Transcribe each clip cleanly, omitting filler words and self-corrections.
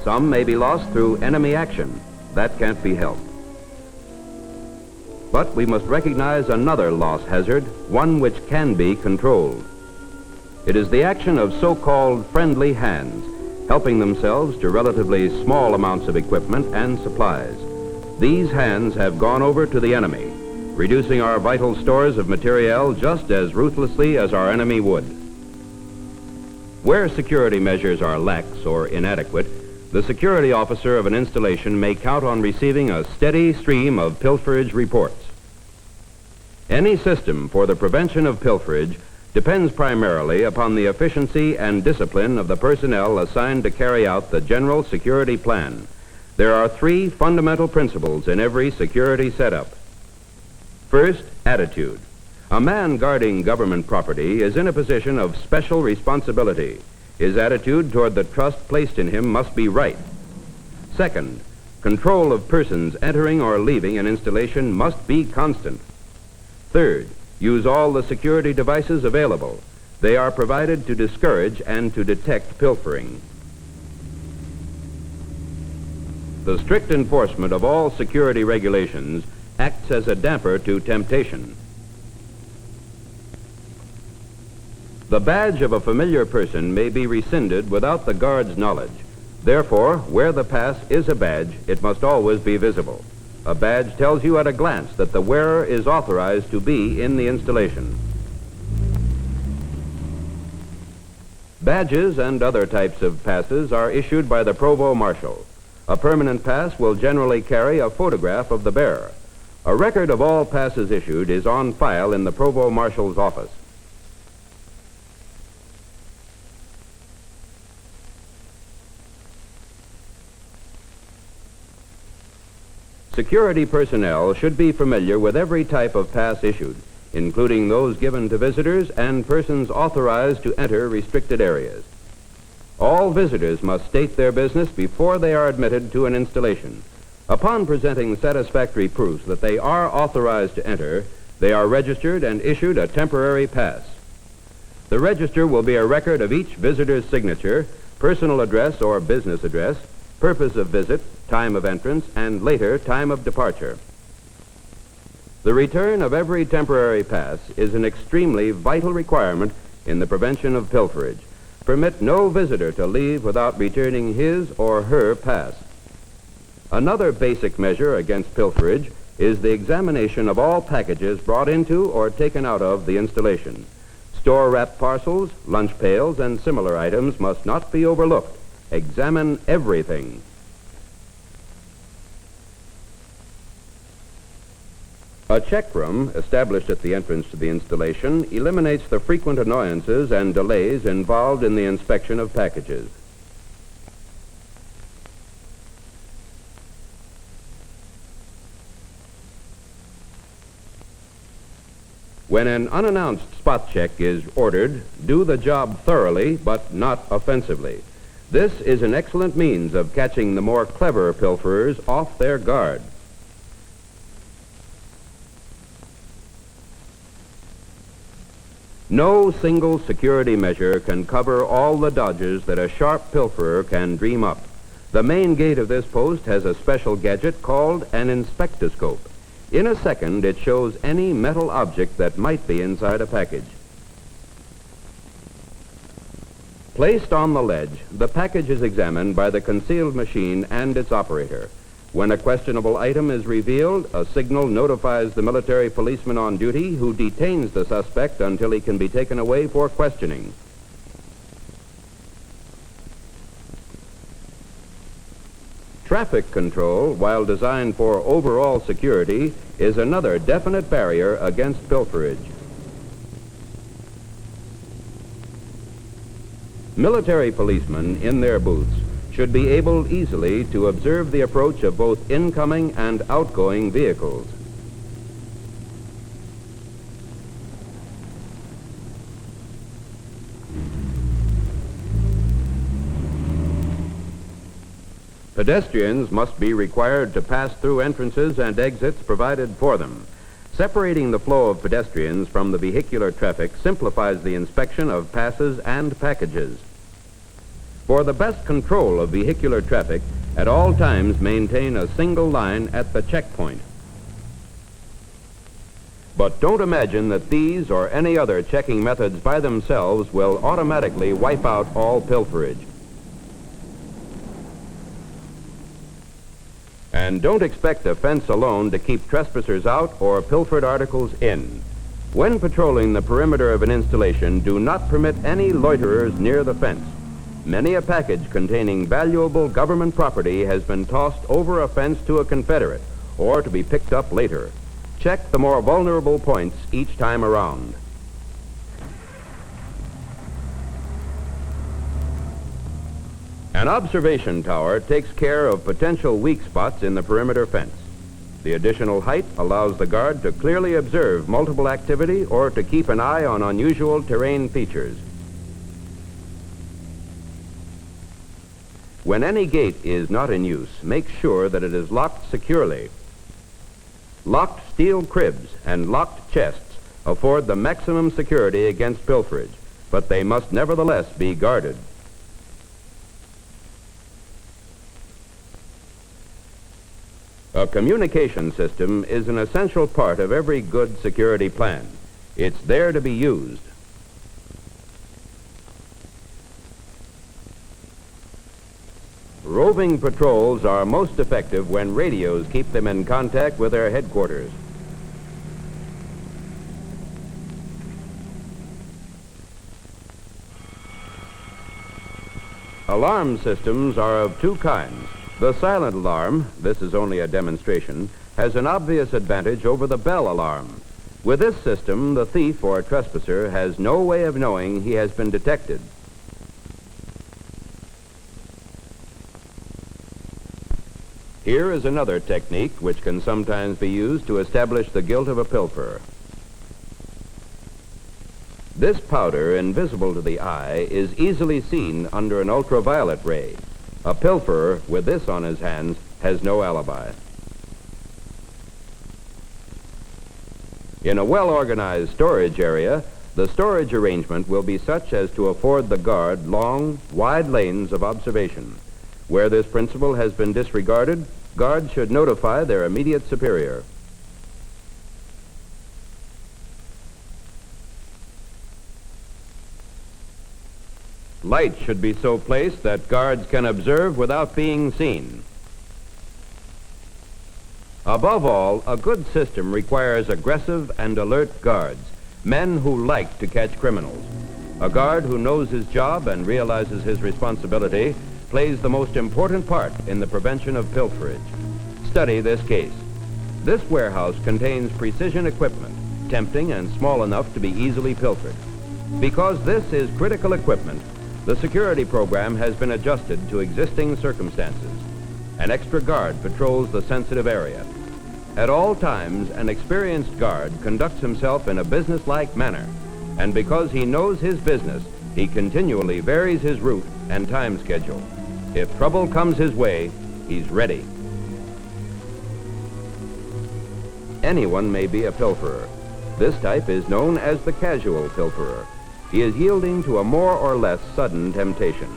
Some may be lost through enemy action. That can't be helped. But we must recognize another loss hazard, one which can be controlled. It is the action of so-called friendly hands, helping themselves to relatively small amounts of equipment and supplies. These hands have gone over to the enemy, reducing our vital stores of materiel just as ruthlessly as our enemy would. Where security measures are lax or inadequate, the security officer of an installation may count on receiving a steady stream of pilferage reports. Any system for the prevention of pilferage depends primarily upon the efficiency and discipline of the personnel assigned to carry out the general security plan. There are three fundamental principles in every security setup. First, attitude. A man guarding government property is in a position of special responsibility. His attitude toward the trust placed in him must be right. Second, control of persons entering or leaving an installation must be constant. Third, use all the security devices available. They are provided to discourage and to detect pilfering. The strict enforcement of all security regulations acts as a damper to temptation. The badge of a familiar person may be rescinded without the guard's knowledge. Therefore, where the pass is a badge, it must always be visible. A badge tells you at a glance that the wearer is authorized to be in the installation. Badges and other types of passes are issued by the provost marshal. A permanent pass will generally carry a photograph of the bearer. A record of all passes issued is on file in the provost marshal's office. Security personnel should be familiar with every type of pass issued, including those given to visitors and persons authorized to enter restricted areas. All visitors must state their business before they are admitted to an installation. Upon presenting satisfactory proofs that they are authorized to enter, they are registered and issued a temporary pass. The register will be a record of each visitor's signature, personal address or business address, purpose of visit, time of entrance, and later time of departure. The return of every temporary pass is an extremely vital requirement in the prevention of pilferage. Permit no visitor to leave without returning his or her pass. Another basic measure against pilferage is the examination of all packages brought into or taken out of the installation. Store-wrapped parcels, lunch pails, and similar items must not be overlooked. Examine everything. A check room, established at the entrance to the installation, eliminates the frequent annoyances and delays involved in the inspection of packages. When an unannounced spot check is ordered, do the job thoroughly but not offensively. This is an excellent means of catching the more clever pilferers off their guard. No single security measure can cover all the dodges that a sharp pilferer can dream up. The main gate of this post has a special gadget called an inspectoscope. In a second, it shows any metal object that might be inside a package. Placed on the ledge, the package is examined by the concealed machine and its operator. When a questionable item is revealed, a signal notifies the military policeman on duty, who detains the suspect until he can be taken away for questioning. Traffic control, while designed for overall security, is another definite barrier against pilferage. Military policemen in their booths should be able easily to observe the approach of both incoming and outgoing vehicles. Pedestrians must be required to pass through entrances and exits provided for them. Separating the flow of pedestrians from the vehicular traffic simplifies the inspection of passes and packages. For the best control of vehicular traffic, at all times maintain a single line at the checkpoint. But don't imagine that these or any other checking methods by themselves will automatically wipe out all pilferage. And don't expect a fence alone to keep trespassers out or pilfered articles in. When patrolling the perimeter of an installation, do not permit any loiterers near the fence. Many a package containing valuable government property has been tossed over a fence to a Confederate or to be picked up later. Check the more vulnerable points each time around. An observation tower takes care of potential weak spots in the perimeter fence. The additional height allows the guard to clearly observe multiple activity or to keep an eye on unusual terrain features. When any gate is not in use, make sure that it is locked securely. Locked steel cribs and locked chests afford the maximum security against pilferage, but they must nevertheless be guarded. A communication system is an essential part of every good security plan. It's there to be used. Roving patrols are most effective when radios keep them in contact with their headquarters. Alarm systems are of two kinds. The silent alarm, this is only a demonstration, has an obvious advantage over the bell alarm. With this system, the thief or trespasser has no way of knowing he has been detected. Here is another technique which can sometimes be used to establish the guilt of a pilferer. This powder, invisible to the eye, is easily seen under an ultraviolet ray. A pilferer with this on his hands has no alibi. In a well-organized storage area, the storage arrangement will be such as to afford the guard long, wide lanes of observation. Where this principle has been disregarded, guards should notify their immediate superior. Lights should be so placed that guards can observe without being seen. Above all, a good system requires aggressive and alert guards, men who like to catch criminals. A guard who knows his job and realizes his responsibility plays the most important part in the prevention of pilferage. Study this case. This warehouse contains precision equipment, tempting and small enough to be easily pilfered. Because this is critical equipment, the security program has been adjusted to existing circumstances. An extra guard patrols the sensitive area. At all times, an experienced guard conducts himself in a businesslike manner, and because he knows his business, he continually varies his route and time schedule. If trouble comes his way, he's ready. Anyone may be a pilferer. This type is known as the casual pilferer. He is yielding to a more or less sudden temptation.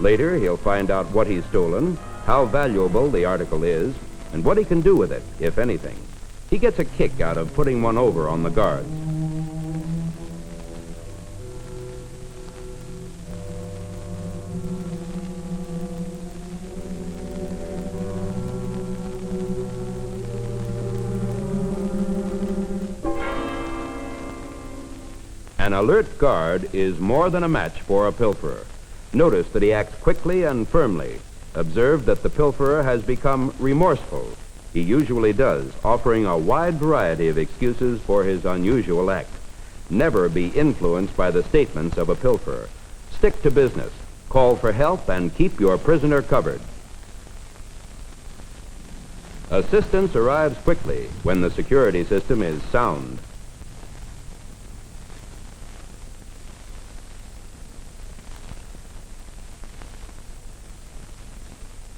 Later, he'll find out what he's stolen, how valuable the article is, and what he can do with it, if anything. He gets a kick out of putting one over on the guards. An alert guard is more than a match for a pilferer. Notice that he acts quickly and firmly. Observe that the pilferer has become remorseful. He usually does, offering a wide variety of excuses for his unusual act. Never be influenced by the statements of a pilferer. Stick to business, call for help, and keep your prisoner covered. Assistance arrives quickly when the security system is sound.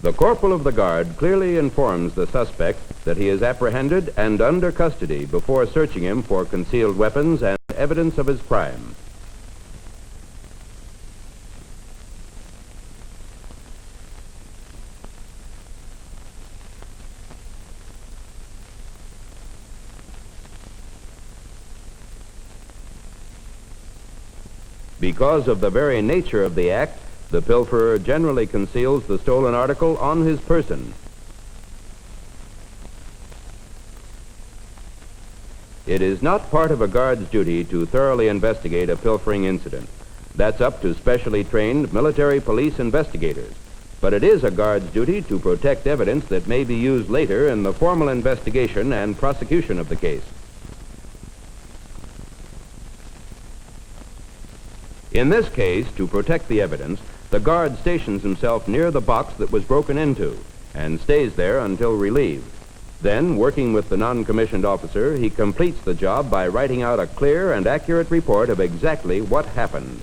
The corporal of the guard clearly informs the suspect that he is apprehended and under custody before searching him for concealed weapons and evidence of his crime. Because of the very nature of the act, the pilferer generally conceals the stolen article on his person. It is not part of a guard's duty to thoroughly investigate a pilfering incident. That's up to specially trained military police investigators. But it is a guard's duty to protect evidence that may be used later in the formal investigation and prosecution of the case. In this case, to protect the evidence, the guard stations himself near the box that was broken into and stays there until relieved. Then, working with the non-commissioned officer, he completes the job by writing out a clear and accurate report of exactly what happened.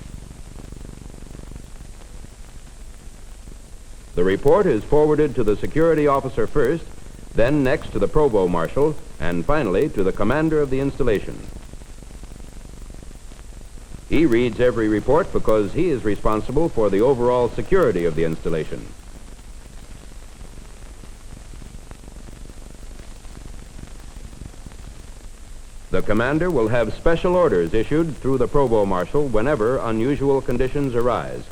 The report is forwarded to the security officer first, then next to the provost marshal, and finally to the commander of the installation. He reads every report because he is responsible for the overall security of the installation. The commander will have special orders issued through the provost marshal whenever unusual conditions arise.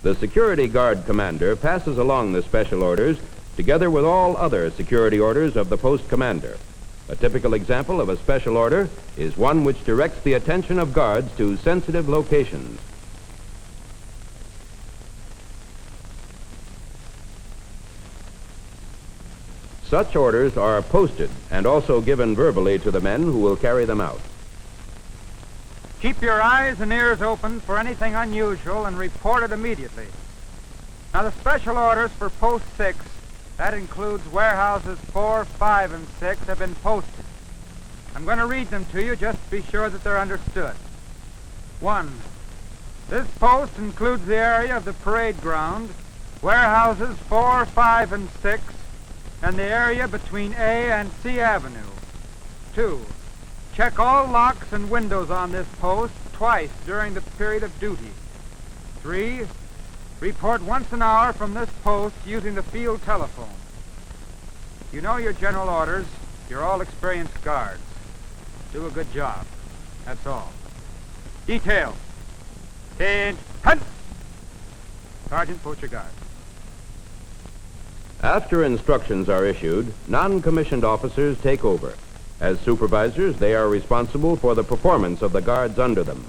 The security guard commander passes along the special orders together with all other security orders of the post commander. A typical example of a special order is one which directs the attention of guards to sensitive locations. Such orders are posted and also given verbally to the men who will carry them out. Keep your eyes and ears open for anything unusual and report it immediately. Now, the special orders for Post 6, that includes warehouses 4, 5, and 6, have been posted. I'm going to read them to you just to be sure that they're understood. 1. This post includes the area of the parade ground, warehouses 4, 5, and 6, and the area between A and C Avenue. 2. Check all locks and windows on this post twice during the period of duty. 3. Report once an hour from this post using the field telephone. You know your general orders. You're all experienced guards. Do a good job. That's all. Detail. And hunt! Sergeant, post your guard. After instructions are issued, non-commissioned officers take over. As supervisors, they are responsible for the performance of the guards under them.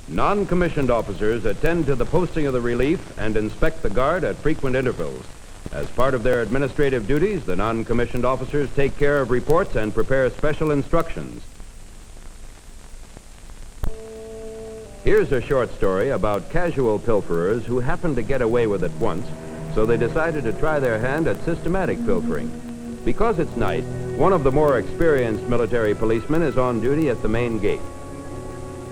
Non-commissioned officers attend to the posting of the relief and inspect the guard at frequent intervals. As part of their administrative duties, the non-commissioned officers take care of reports and prepare special instructions. Here's a short story about casual pilferers who happened to get away with it once, so they decided to try their hand at systematic pilfering. Because it's night, one of the more experienced military policemen is on duty at the main gate.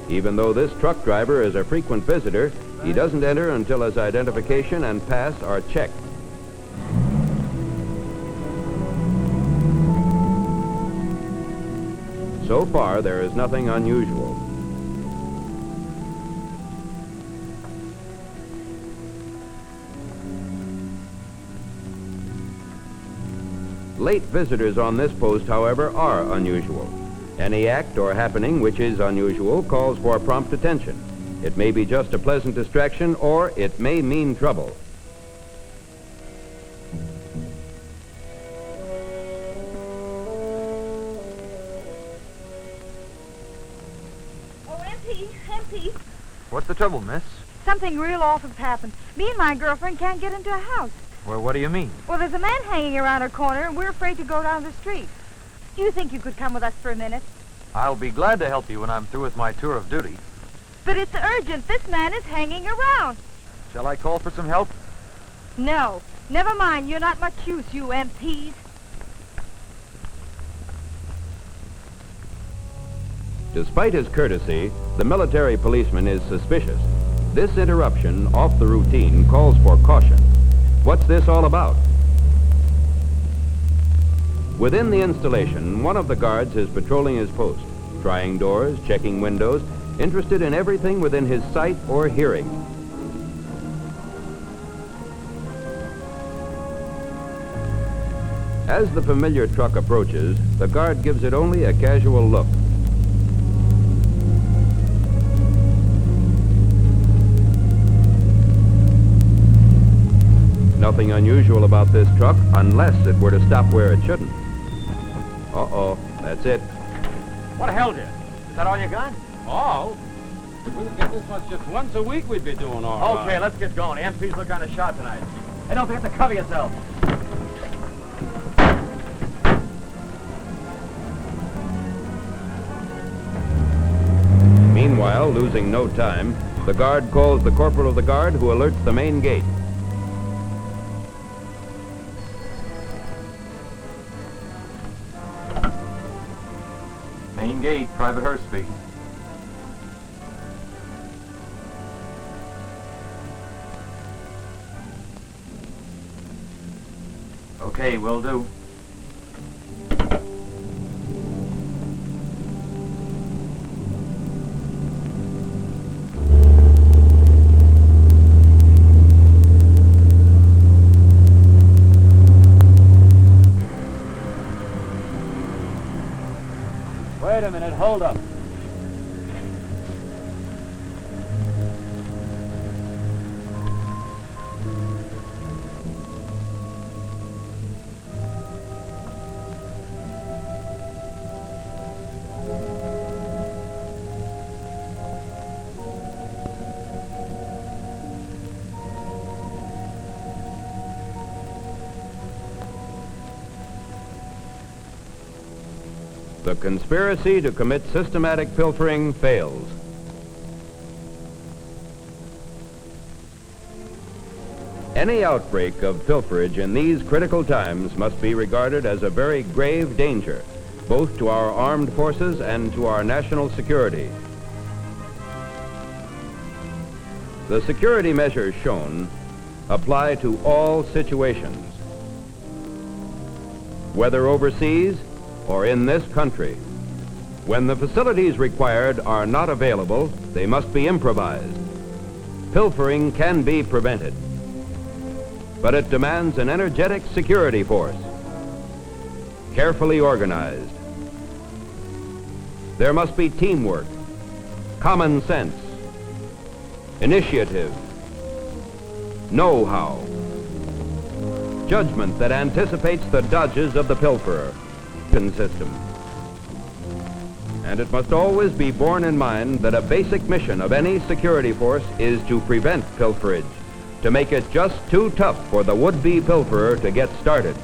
Even though this truck driver is a frequent visitor, he doesn't enter until his identification and pass are checked. So far, there is nothing unusual. Late visitors on this post, however, are unusual. Any act or happening which is unusual calls for prompt attention. It may be just a pleasant distraction, or it may mean trouble. Oh, MP. What's the trouble, miss? Something real awful's happened. Me and my girlfriend can't get into a house. Well, what do you mean? Well, there's a man hanging around a corner, and we're afraid to go down the street. Do you think you could come with us for a minute? I'll be glad to help you when I'm through with my tour of duty. But it's urgent. This man is hanging around. Shall I call for some help? No. Never mind. You're not much use, you MPs. Despite his courtesy, the military policeman is suspicious. This interruption off the routine calls for caution. What's this all about? Within the installation, one of the guards is patrolling his post, trying doors, checking windows, interested in everything within his sight or hearing. As the familiar truck approaches, the guard gives it only a casual look. Nothing unusual about this truck unless it were to stop where it shouldn't. Uh-oh, that's it. What the hell, dear? Is that all you got? All? If we could get this much just once a week, we'd be doing all right. Okay, let's get going. The MPs look kind of sharp tonight. Hey, don't forget to cover yourself. Meanwhile, losing no time, the guard calls the corporal of the guard who alerts the main gate. Main gate, Private Hurst speaking. Okay, will do. Wait a minute, hold up. The conspiracy to commit systematic pilfering fails. Any outbreak of pilferage in these critical times must be regarded as a very grave danger, both to our armed forces and to our national security. The security measures shown apply to all situations, whether overseas or in this country. When the facilities required are not available, they must be improvised. Pilfering can be prevented, but it demands an energetic security force, carefully organized. There must be teamwork, common sense, initiative, know-how, judgment that anticipates the dodges of the pilferer system. And it must always be borne in mind that a basic mission of any security force is to prevent pilferage, to make it just too tough for the would-be pilferer to get started.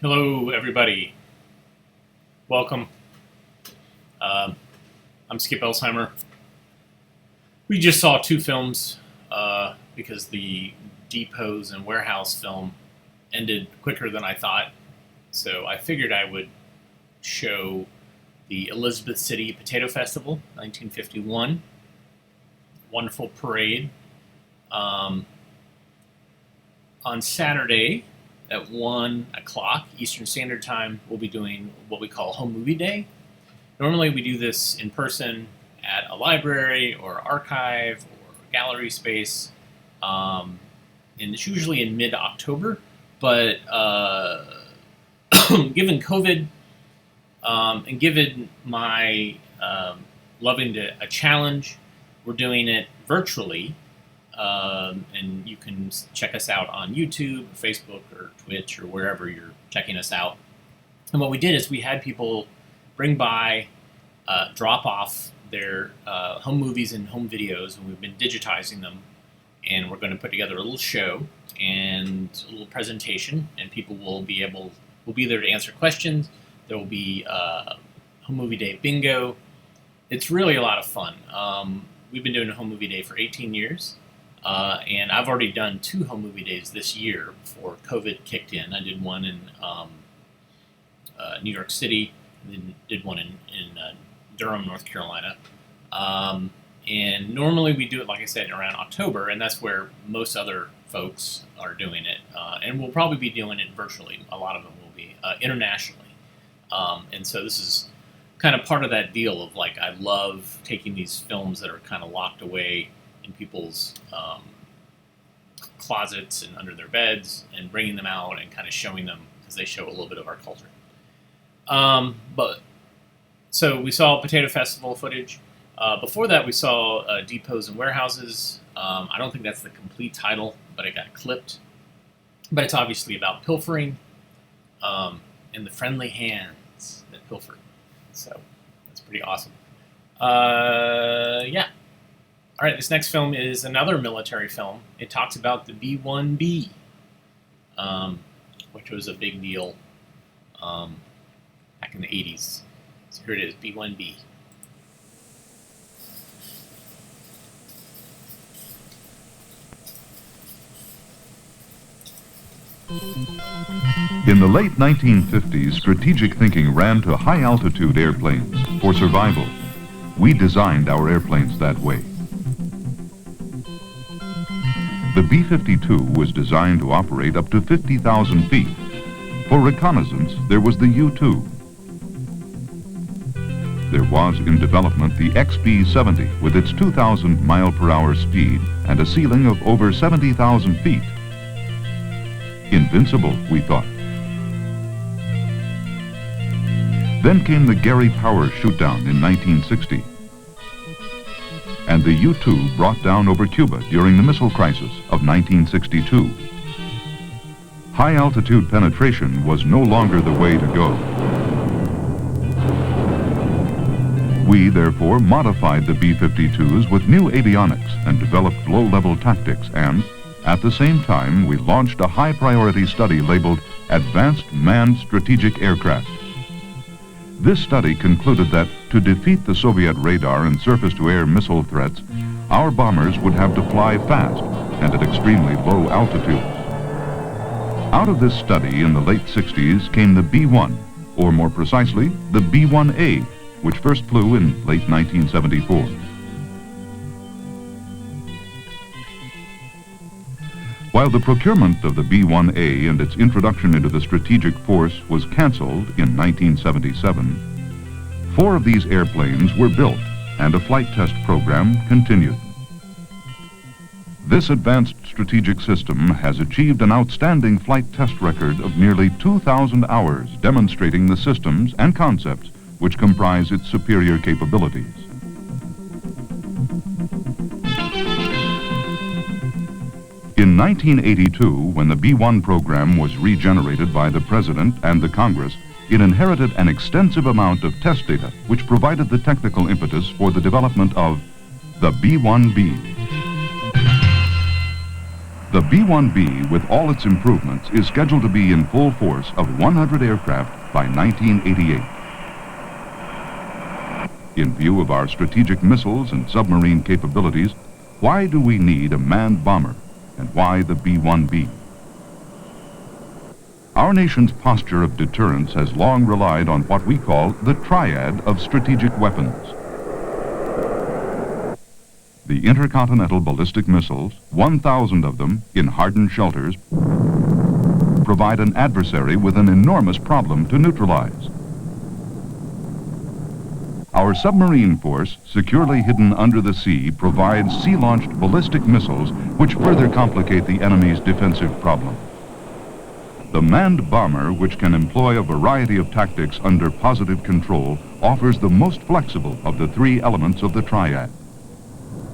Hello, everybody. Welcome. I'm Skip Elsheimer. We just saw two films because the Depots and Warehouse film ended quicker than I thought. So I figured I would show the Elizabeth City Potato Festival, 1951. Wonderful parade. On Saturday at 1 o'clock Eastern Standard Time, we'll be doing what we call Home Movie Day. Normally we do this in person at a library or archive or gallery space, and it's usually in mid-October, but given COVID and given my loving a challenge, we're doing it virtually. And you can check us out on YouTube, Facebook, or Twitch, or wherever you're checking us out. And what we did is we had people bring by, drop off their home movies and home videos, and we've been digitizing them. And we're going to put together a little show and a little presentation, and people will be there to answer questions. There will be Home Movie Day bingo. It's really a lot of fun. We've been doing a Home Movie Day for 18 years. And I've already done 2 home movie days this year before COVID kicked in. I did one in New York City, and then did one in Durham, North Carolina. And normally we do it, like I said, around October, and that's where most other folks are doing it. And we'll probably be doing it virtually. A lot of them will be internationally. And so this is kind of part of that deal of, like, I love taking these films that are kind of locked away in people's closets and under their beds and bringing them out and kind of showing them, because they show a little bit of our culture. So we saw Potato Festival footage. Before that, we saw Depots and Warehouses. I don't think that's the complete title, but it got clipped. But it's obviously about pilfering and the friendly hands that pilfer. So that's pretty awesome. Yeah. All right, this next film is another military film. It talks about the B-1B, which was a big deal back in the 80s. So here it is, B-1B. In the late 1950s, strategic thinking ran to high-altitude airplanes for survival. We designed our airplanes that way. The B-52 was designed to operate up to 50,000 feet. For reconnaissance, there was the U-2. There was in development the XB-70 with its 2,000 mile-per-hour speed and a ceiling of over 70,000 feet. Invincible, we thought. Then came the Gary Power shoot-down in 1960. And the U-2 brought down over Cuba during the missile crisis of 1962. High-altitude penetration was no longer the way to go. We, therefore, modified the B-52s with new avionics and developed low-level tactics, and, at the same time, we launched a high-priority study labeled Advanced Manned Strategic Aircraft. This study concluded that to defeat the Soviet radar and surface-to-air missile threats, our bombers would have to fly fast and at extremely low altitudes. Out of this study in the late 60s came the B-1, or more precisely, the B-1A, which first flew in late 1974. While the procurement of the B-1A and its introduction into the strategic force was canceled in 1977, 4 of these airplanes were built and a flight test program continued. This advanced strategic system has achieved an outstanding flight test record of nearly 2,000 hours demonstrating the systems and concepts which comprise its superior capabilities. In 1982, when the B-1 program was regenerated by the President and the Congress, it inherited an extensive amount of test data which provided the technical impetus for the development of the B-1B. The The B-1B, with all its improvements, is scheduled to be in full force of 100 aircraft by 1988. In view of our strategic missiles and submarine capabilities, why do we need a manned bomber, and why the B-1B? Our nation's posture of deterrence has long relied on what we call the triad of strategic weapons. The intercontinental ballistic missiles, 1,000 of them in hardened shelters, provide an adversary with an enormous problem to neutralize. Our submarine force, securely hidden under the sea, provides sea-launched ballistic missiles which further complicate the enemy's defensive problem. The manned bomber, which can employ a variety of tactics under positive control, offers the most flexible of the three elements of the triad.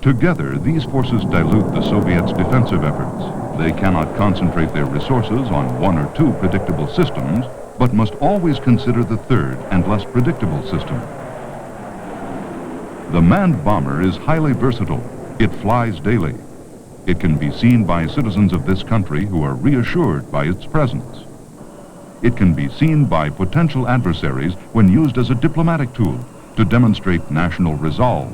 Together, these forces dilute the Soviets' defensive efforts. They cannot concentrate their resources on one or two predictable systems, but must always consider the third and less predictable system. The manned bomber is highly versatile. It flies daily. It can be seen by citizens of this country who are reassured by its presence. It can be seen by potential adversaries when used as a diplomatic tool to demonstrate national resolve.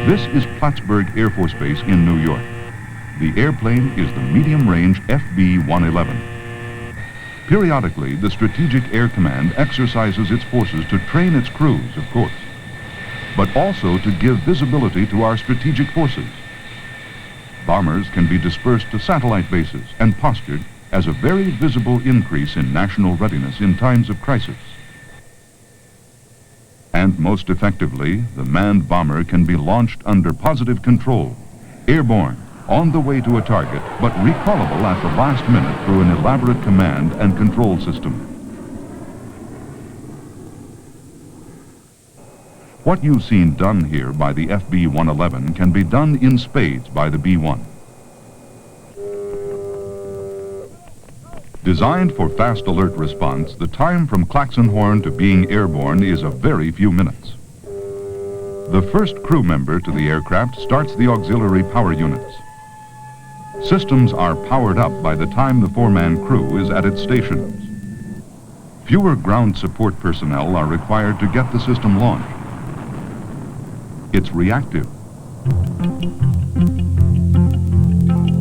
This is Plattsburgh Air Force Base in New York. The airplane is the medium-range FB-111. Periodically, the Strategic Air Command exercises its forces to train its crews, of course, but also to give visibility to our strategic forces. Bombers can be dispersed to satellite bases and postured as a very visible increase in national readiness in times of crisis. And most effectively, the manned bomber can be launched under positive control, airborne, on the way to a target, but recallable at the last minute through an elaborate command and control system. What you've seen done here by the FB-111 can be done in spades by the B-1. Designed for fast alert response, the time from klaxon horn to being airborne is a very few minutes. The first crew member to the aircraft starts the auxiliary power units. Systems are powered up by the time the four-man crew is at its stations. Fewer ground support personnel are required to get the system launched. It's reactive.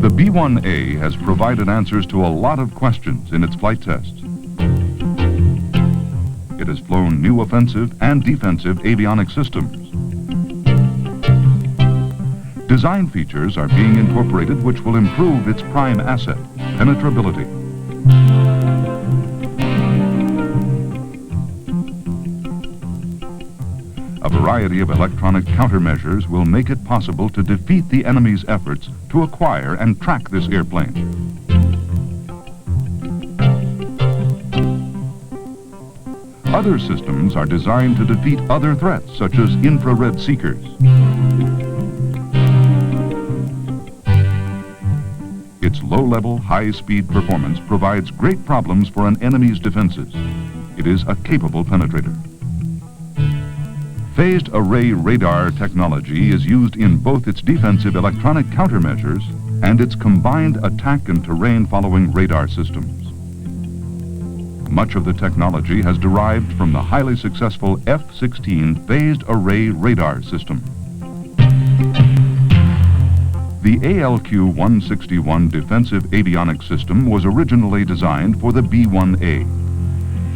The B-1A has provided answers to a lot of questions in its flight tests. It has flown new offensive and defensive avionics systems. Design features are being incorporated which will improve its prime asset, penetrability. A variety of electronic countermeasures will make it possible to defeat the enemy's efforts to acquire and track this airplane. Other systems are designed to defeat other threats, such as infrared seekers. Its low-level, high-speed performance provides great problems for an enemy's defenses. It is a capable penetrator. Phased array radar technology is used in both its defensive electronic countermeasures and its combined attack and terrain following radar systems. Much of the technology has derived from the highly successful F-16 phased array radar system. The ALQ-161 defensive avionics system was originally designed for the B-1A.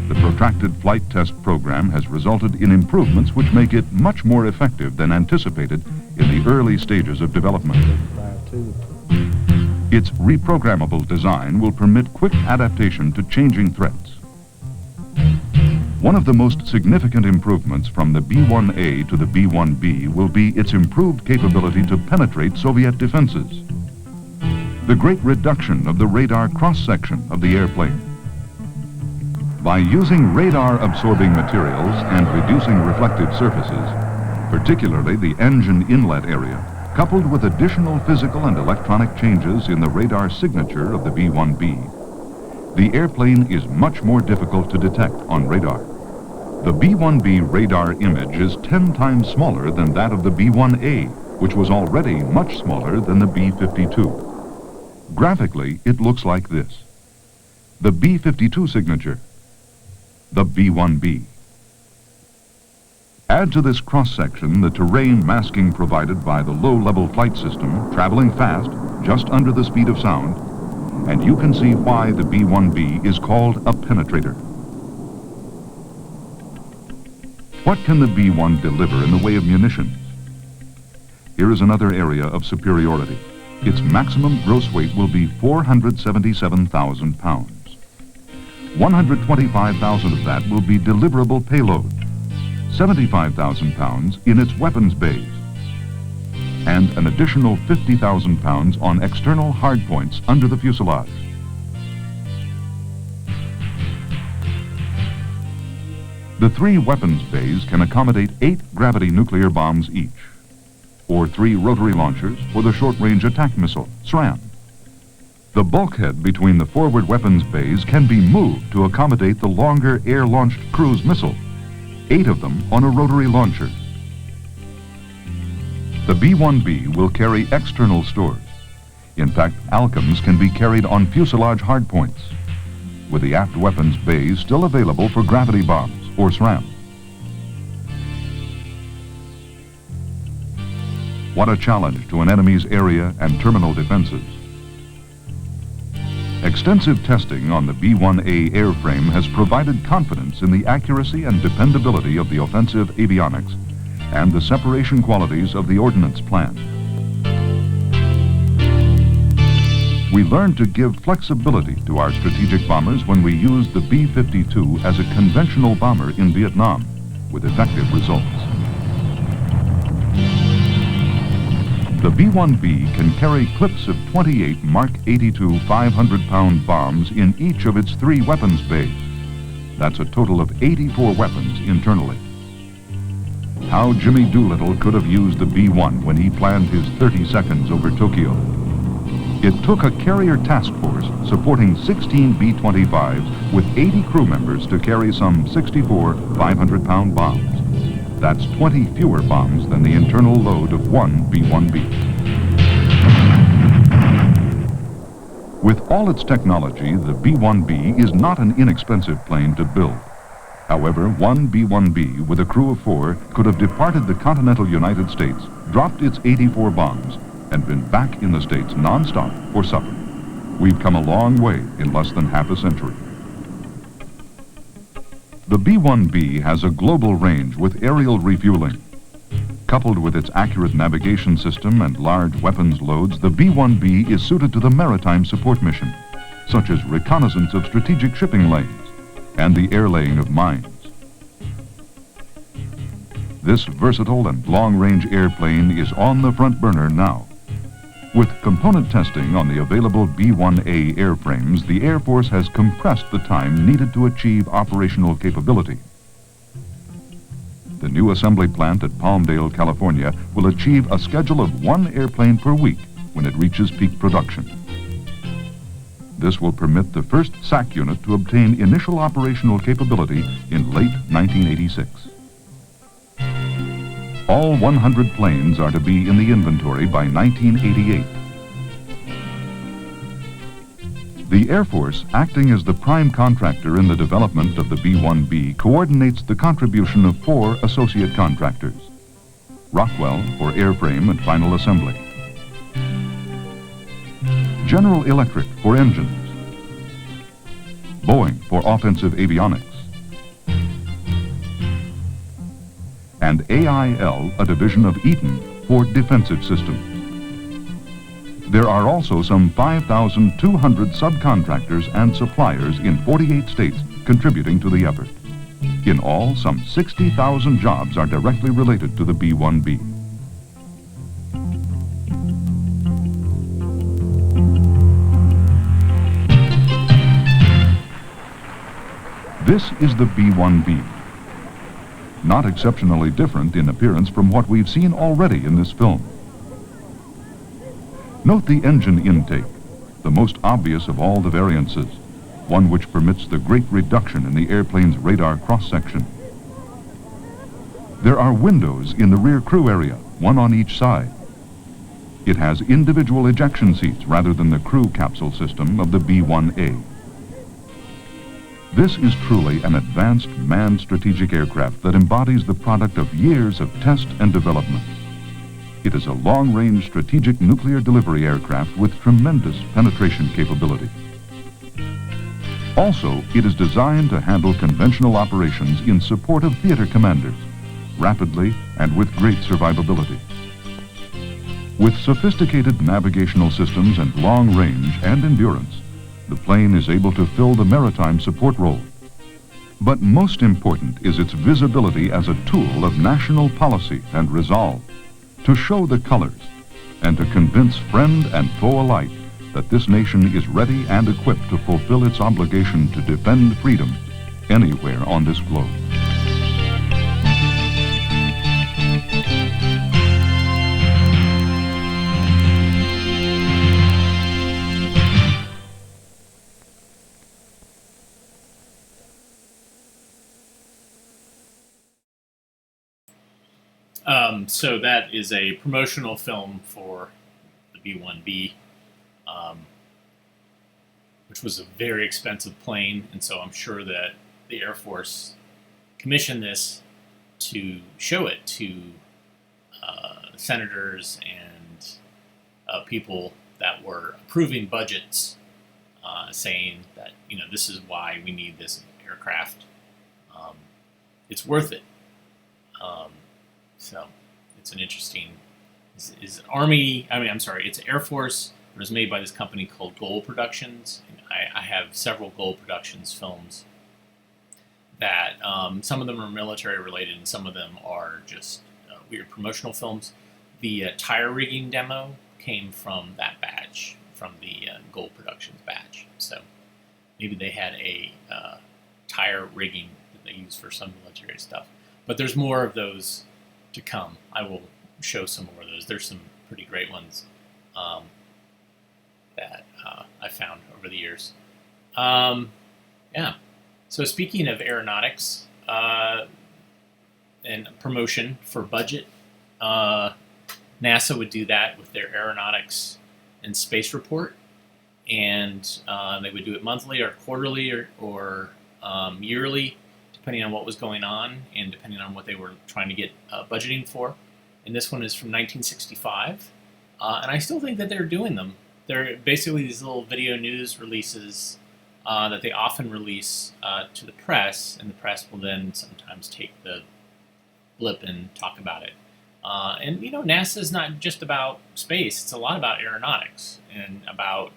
The protracted flight test program has resulted in improvements which make it much more effective than anticipated in the early stages of development. Its reprogrammable design will permit quick adaptation to changing threats. One of the most significant improvements from the B-1A to the B-1B will be its improved capability to penetrate Soviet defenses. The great reduction of the radar cross-section of the airplane. By using radar-absorbing materials and reducing reflective surfaces, particularly the engine inlet area, coupled with additional physical and electronic changes in the radar signature of the B-1B, the airplane is much more difficult to detect on radar. The B-1B radar image is 10 times smaller than that of the B-1A, which was already much smaller than the B-52. Graphically, it looks like this. The B-52 signature, the B-1B. Add to this cross-section the terrain masking provided by the low-level flight system, traveling fast, just under the speed of sound, and you can see why the B-1B is called a penetrator. What can the B-1 deliver in the way of munitions? Here is another area of superiority. Its maximum gross weight will be 477,000 pounds. 125,000 of that will be deliverable payload, 75,000 pounds in its weapons bays, and an additional 50,000 pounds on external hardpoints under the fuselage. The 3 weapons bays can accommodate 8 gravity nuclear bombs each, or 3 rotary launchers for the short-range attack missile, SRAM. The bulkhead between the forward weapons bays can be moved to accommodate the longer air-launched cruise missile, 8 of them on a rotary launcher. The B-1B will carry external stores. In fact, Alchems can be carried on fuselage hardpoints, with the aft weapons bays still available for gravity bombs, or SRAM. What a challenge to an enemy's area and terminal defenses. Extensive testing on the B-1A airframe has provided confidence in the accuracy and dependability of the offensive avionics and the separation qualities of the ordnance plan. We learned to give flexibility to our strategic bombers when we used the B-52 as a conventional bomber in Vietnam, with effective results. The B-1B can carry clips of 28 Mark 82 500-pound bombs in each of its 3 weapons bays. That's a total of 84 weapons internally. How Jimmy Doolittle could have used the B-1 when he planned his 30 seconds over Tokyo. It took a carrier task force supporting 16 B-25s with 80 crew members to carry some 64 500-pound bombs. That's 20 fewer bombs than the internal load of 1 B-1B. With all its technology, the B-1B is not an inexpensive plane to build. However, 1 B-1B with a crew of 4 could have departed the continental United States, dropped its 84 bombs, and been back in the States non-stop for supper. We've come a long way in less than half a century. The B-1B has a global range with aerial refueling. Coupled with its accurate navigation system and large weapons loads, the B-1B is suited to the maritime support mission, such as reconnaissance of strategic shipping lanes and the airlaying of mines. This versatile and long-range airplane is on the front burner now. With component testing on the available B-1A airframes, the Air Force has compressed the time needed to achieve operational capability. The new assembly plant at Palmdale, California, will achieve a schedule of 1 airplane per week when it reaches peak production. This will permit the first SAC unit to obtain initial operational capability in late 1986. All 100 planes are to be in the inventory by 1988. The Air Force, acting as the prime contractor in the development of the B-1B, coordinates the contribution of 4 associate contractors. Rockwell for airframe and final assembly. General Electric for engines. Boeing for offensive avionics. And AIL, a division of Eaton, for defensive systems. There are also some 5,200 subcontractors and suppliers in 48 states contributing to the effort. In all, some 60,000 jobs are directly related to the B-1B. This is the B-1B. Not exceptionally different in appearance from what we've seen already in this film. Note the engine intake, the most obvious of all the variances, one which permits the great reduction in the airplane's radar cross-section. There are windows in the rear crew area, one on each side. It has individual ejection seats rather than the crew capsule system of the B-1A. This is truly an advanced manned strategic aircraft that embodies the product of years of test and development. It is a long-range strategic nuclear delivery aircraft with tremendous penetration capability. Also, it is designed to handle conventional operations in support of theater commanders, rapidly and with great survivability. With sophisticated navigational systems and long range and endurance, the plane is able to fill the maritime support role. But most important is its visibility as a tool of national policy and resolve, to show the colors and to convince friend and foe alike that this nation is ready and equipped to fulfill its obligation to defend freedom anywhere on this globe. So that is a promotional film for the B-1B, which was a very expensive plane, and so I'm sure that the Air Force commissioned this to show it to senators and people that were approving budgets, saying that, this is why we need this aircraft. It's worth it. So it's an interesting, it's Air Force. It was made by this company called Goal Productions. And I have several Goal Productions films that some of them are military related and some of them are just weird promotional films. The tire rigging demo came from that badge, from the Goal Productions badge. So maybe they had a tire rigging that they use for some military stuff. But there's more of those to come. I will show some more of those. There's some pretty great ones that I found over the years. Yeah. So speaking of aeronautics and promotion for budget, NASA would do that with their aeronautics and space report, and they would do it monthly or quarterly or yearly, depending on what was going on and depending on what they were trying to get budgeting for. And this one is from 1965, and I still think that they're doing them. They're basically these little video news releases that they often release to the press, and the press will then sometimes take the blip and talk about it. And NASA is not just about space; it's a lot about aeronautics and about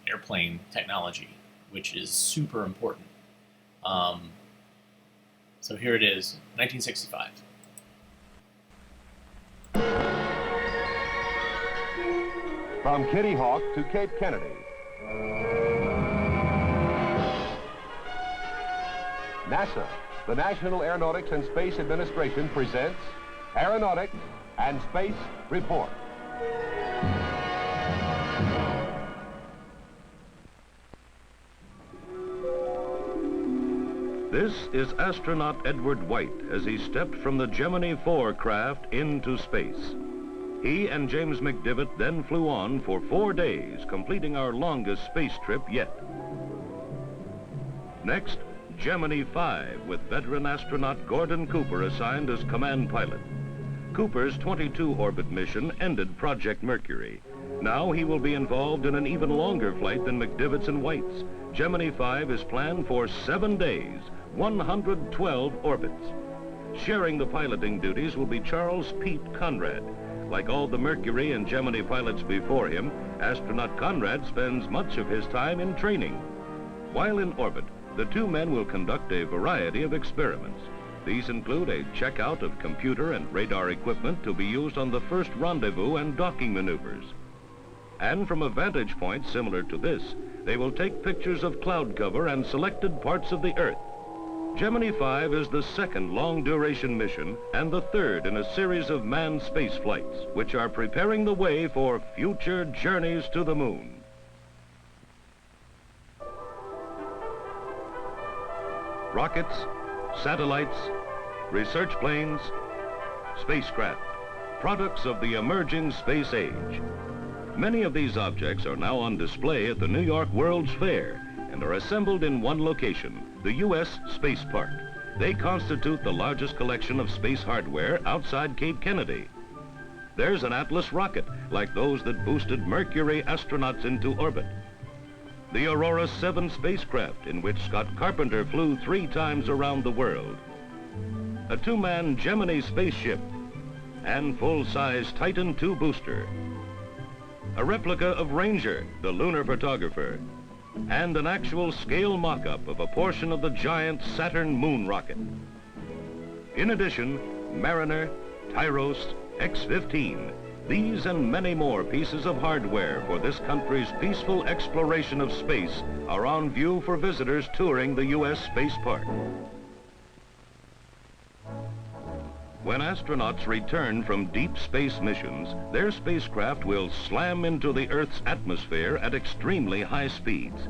airplane technology, which is super important. So here it is, 1965. From Kitty Hawk to Cape Kennedy. NASA, the National Aeronautics and Space Administration, presents Aeronautics and Space Report. This is astronaut Edward White as he stepped from the Gemini 4 craft into space. He and James McDivitt then flew on for 4 days, completing our longest space trip yet. Next, Gemini 5, with veteran astronaut Gordon Cooper assigned as command pilot. Cooper's 22-orbit mission ended Project Mercury. Now he will be involved in an even longer flight than McDivitt's and White's. Gemini 5 is planned for 7 days, 112 orbits. Sharing the piloting duties will be Charles Pete Conrad. Like all the Mercury and Gemini pilots before him, astronaut Conrad spends much of his time in training. While in orbit, the two men will conduct a variety of experiments. These include a checkout of computer and radar equipment to be used on the first rendezvous and docking maneuvers. And from a vantage point similar to this, they will take pictures of cloud cover and selected parts of the Earth. Gemini 5 is the second long-duration mission and the third in a series of manned space flights, which are preparing the way for future journeys to the moon. Rockets, satellites, research planes, spacecraft, products of the emerging space age. Many of these objects are now on display at the New York World's Fair and are assembled in one location, the U.S. Space Park. They constitute the largest collection of space hardware outside Cape Kennedy. There's an Atlas rocket, like those that boosted Mercury astronauts into orbit. The Aurora 7 spacecraft, in which Scott Carpenter flew 3 times around the world. A 2-man Gemini spaceship, and full-size Titan II booster. A replica of Ranger, the lunar photographer, and an actual scale mock-up of a portion of the giant Saturn moon rocket. In addition, Mariner, Tyros, X-15, these and many more pieces of hardware for this country's peaceful exploration of space are on view for visitors touring the U.S. Space Park. When astronauts return from deep space missions, their spacecraft will slam into the Earth's atmosphere at extremely high speeds.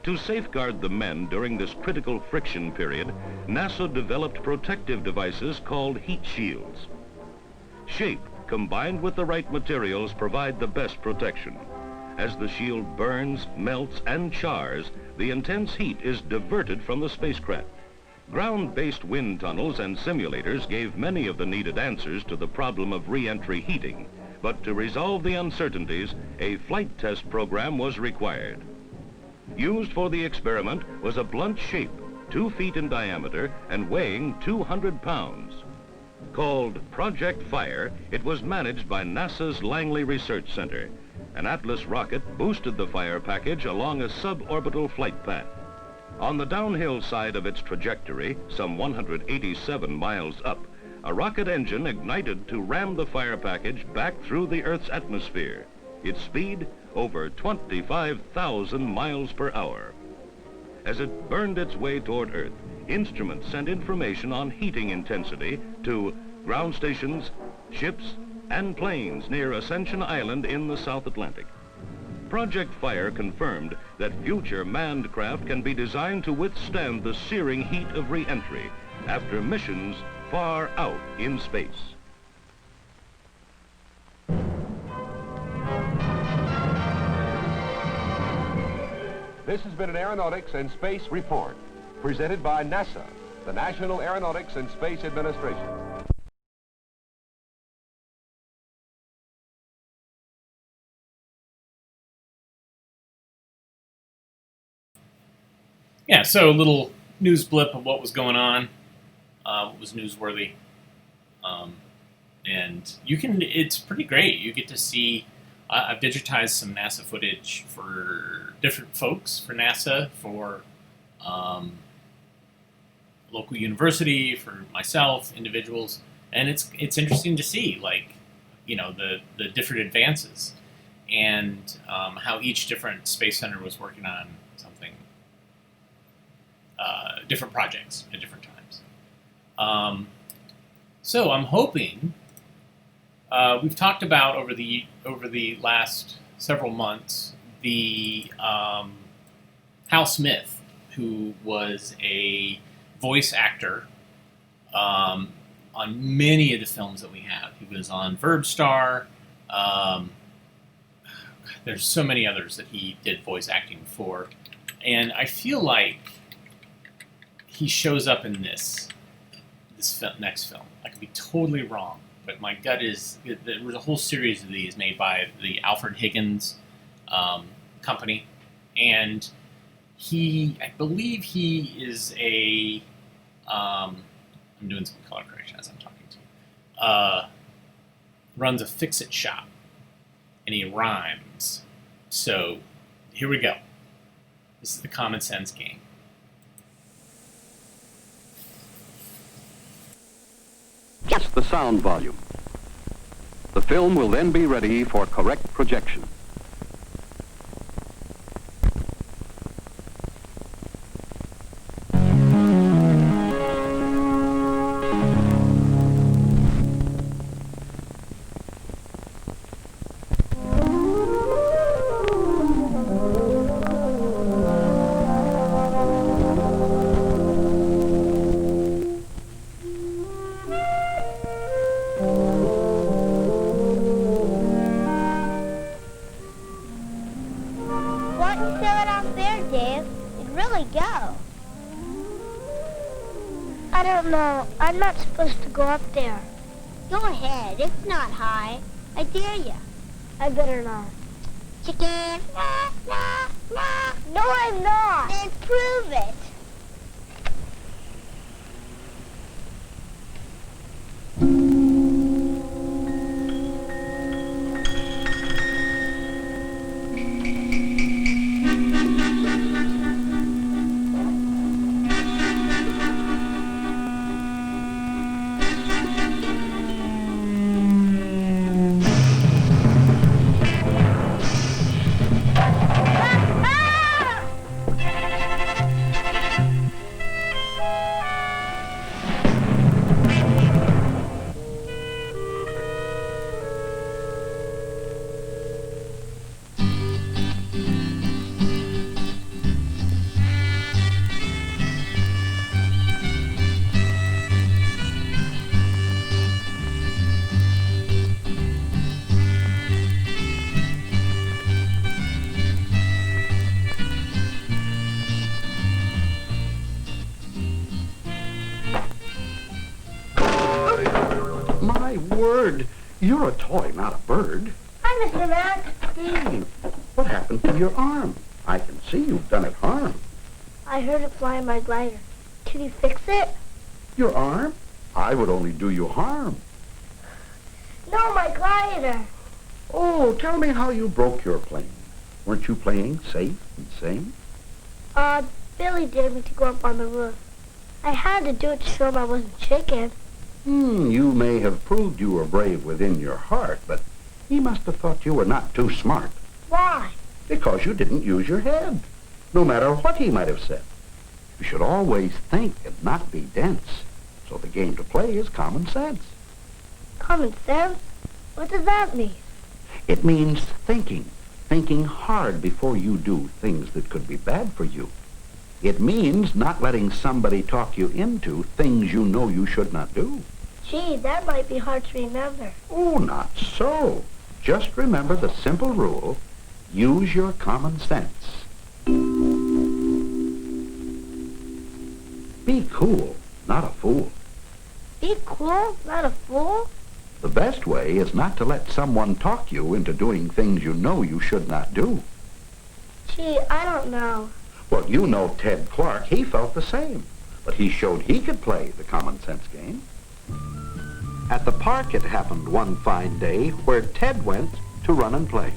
To safeguard the men during this critical friction period, NASA developed protective devices called heat shields. Shape, combined with the right materials, provide the best protection. As the shield burns, melts, and chars, the intense heat is diverted from the spacecraft. Ground-based wind tunnels and simulators gave many of the needed answers to the problem of re-entry heating, but to resolve the uncertainties, a flight test program was required. Used for the experiment was a blunt shape, 2 feet in diameter and weighing 200 pounds. Called Project Fire, it was managed by NASA's Langley Research Center. An Atlas rocket boosted the fire package along a suborbital flight path. On the downhill side of its trajectory, some 187 miles up, a rocket engine ignited to ram the fire package back through the Earth's atmosphere. Its speed, over 25,000 miles per hour. As it burned its way toward Earth, instruments sent information on heating intensity to ground stations, ships, and planes near Ascension Island in the South Atlantic. Project Fire confirmed that future manned craft can be designed to withstand the searing heat of re-entry after missions far out in space. This has been an Aeronautics and Space Report, presented by NASA, the National Aeronautics and Space Administration. Yeah, so a little news blip of what was going on, what was newsworthy. And it's pretty great. You get to see, I've digitized some NASA footage for different folks, for NASA, for local university, for myself, individuals. And it's interesting to see, like, you know, the different advances and how each different space center was working on something, different projects at different times. So I'm hoping, we've talked about over the last several months, the Hal Smith, who was a voice actor on many of the films that we have. He was on Verb Star. There's so many others that he did voice acting for. And I feel like he shows up in this next film. I could be totally wrong, but my gut is there was a whole series of these made by the Alfred Higgins company, and I believe he is I'm doing some color correction as I'm talking to you, runs a fix-it shop, and he rhymes. So here we go. This is the Common Sense Game. Adjust the sound volume. The film will then be ready for correct projection. Why don't you throw it out there, Dave? It'd really go. I don't know. I'm not supposed to go up there. Go ahead. It's not high. I dare you. I better not. Chicken. Nah, nah, nah. No, I'm not. Then prove it. My word, you're a toy, not a bird. Hi, Mr. Mac. Dave, what happened to your arm? I can see you've done it harm. I heard it fly in my glider. Can you fix it? Your arm? I would only do you harm. No, my glider. Oh, tell me how you broke your plane. Weren't you playing safe and sane? Billy dared me to go up on the roof. I had to do it to show him I wasn't chicken. You may have proved you were brave within your heart, but he must have thought you were not too smart. Why? Because you didn't use your head, no matter what he might have said. You should always think and not be dense. So the game to play is common sense. Common sense? What does that mean? It means thinking hard before you do things that could be bad for you. It means not letting somebody talk you into things you know you should not do. Gee, that might be hard to remember. Oh, not so. Just remember the simple rule, use your common sense. Be cool, not a fool. Be cool, not a fool? The best way is not to let someone talk you into doing things you know you should not do. Gee, I don't know. Well, you know Ted Clark. He felt the same. But he showed he could play the common sense game. At the park it happened one fine day where Ted went to run and play.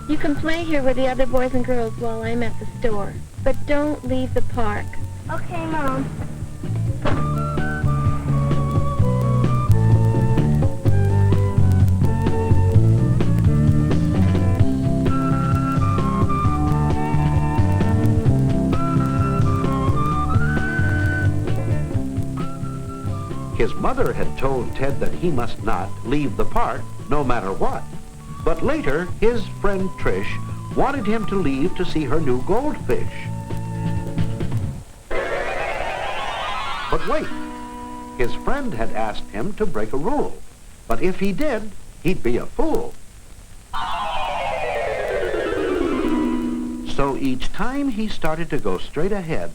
You can play here with the other boys and girls while I'm at the store. But don't leave the park. Okay, Mom. His mother had told Ted that he must not leave the park no matter what. But later, his friend Trish wanted him to leave to see her new goldfish. But wait, his friend had asked him to break a rule. But if he did, he'd be a fool. So each time he started to go straight ahead,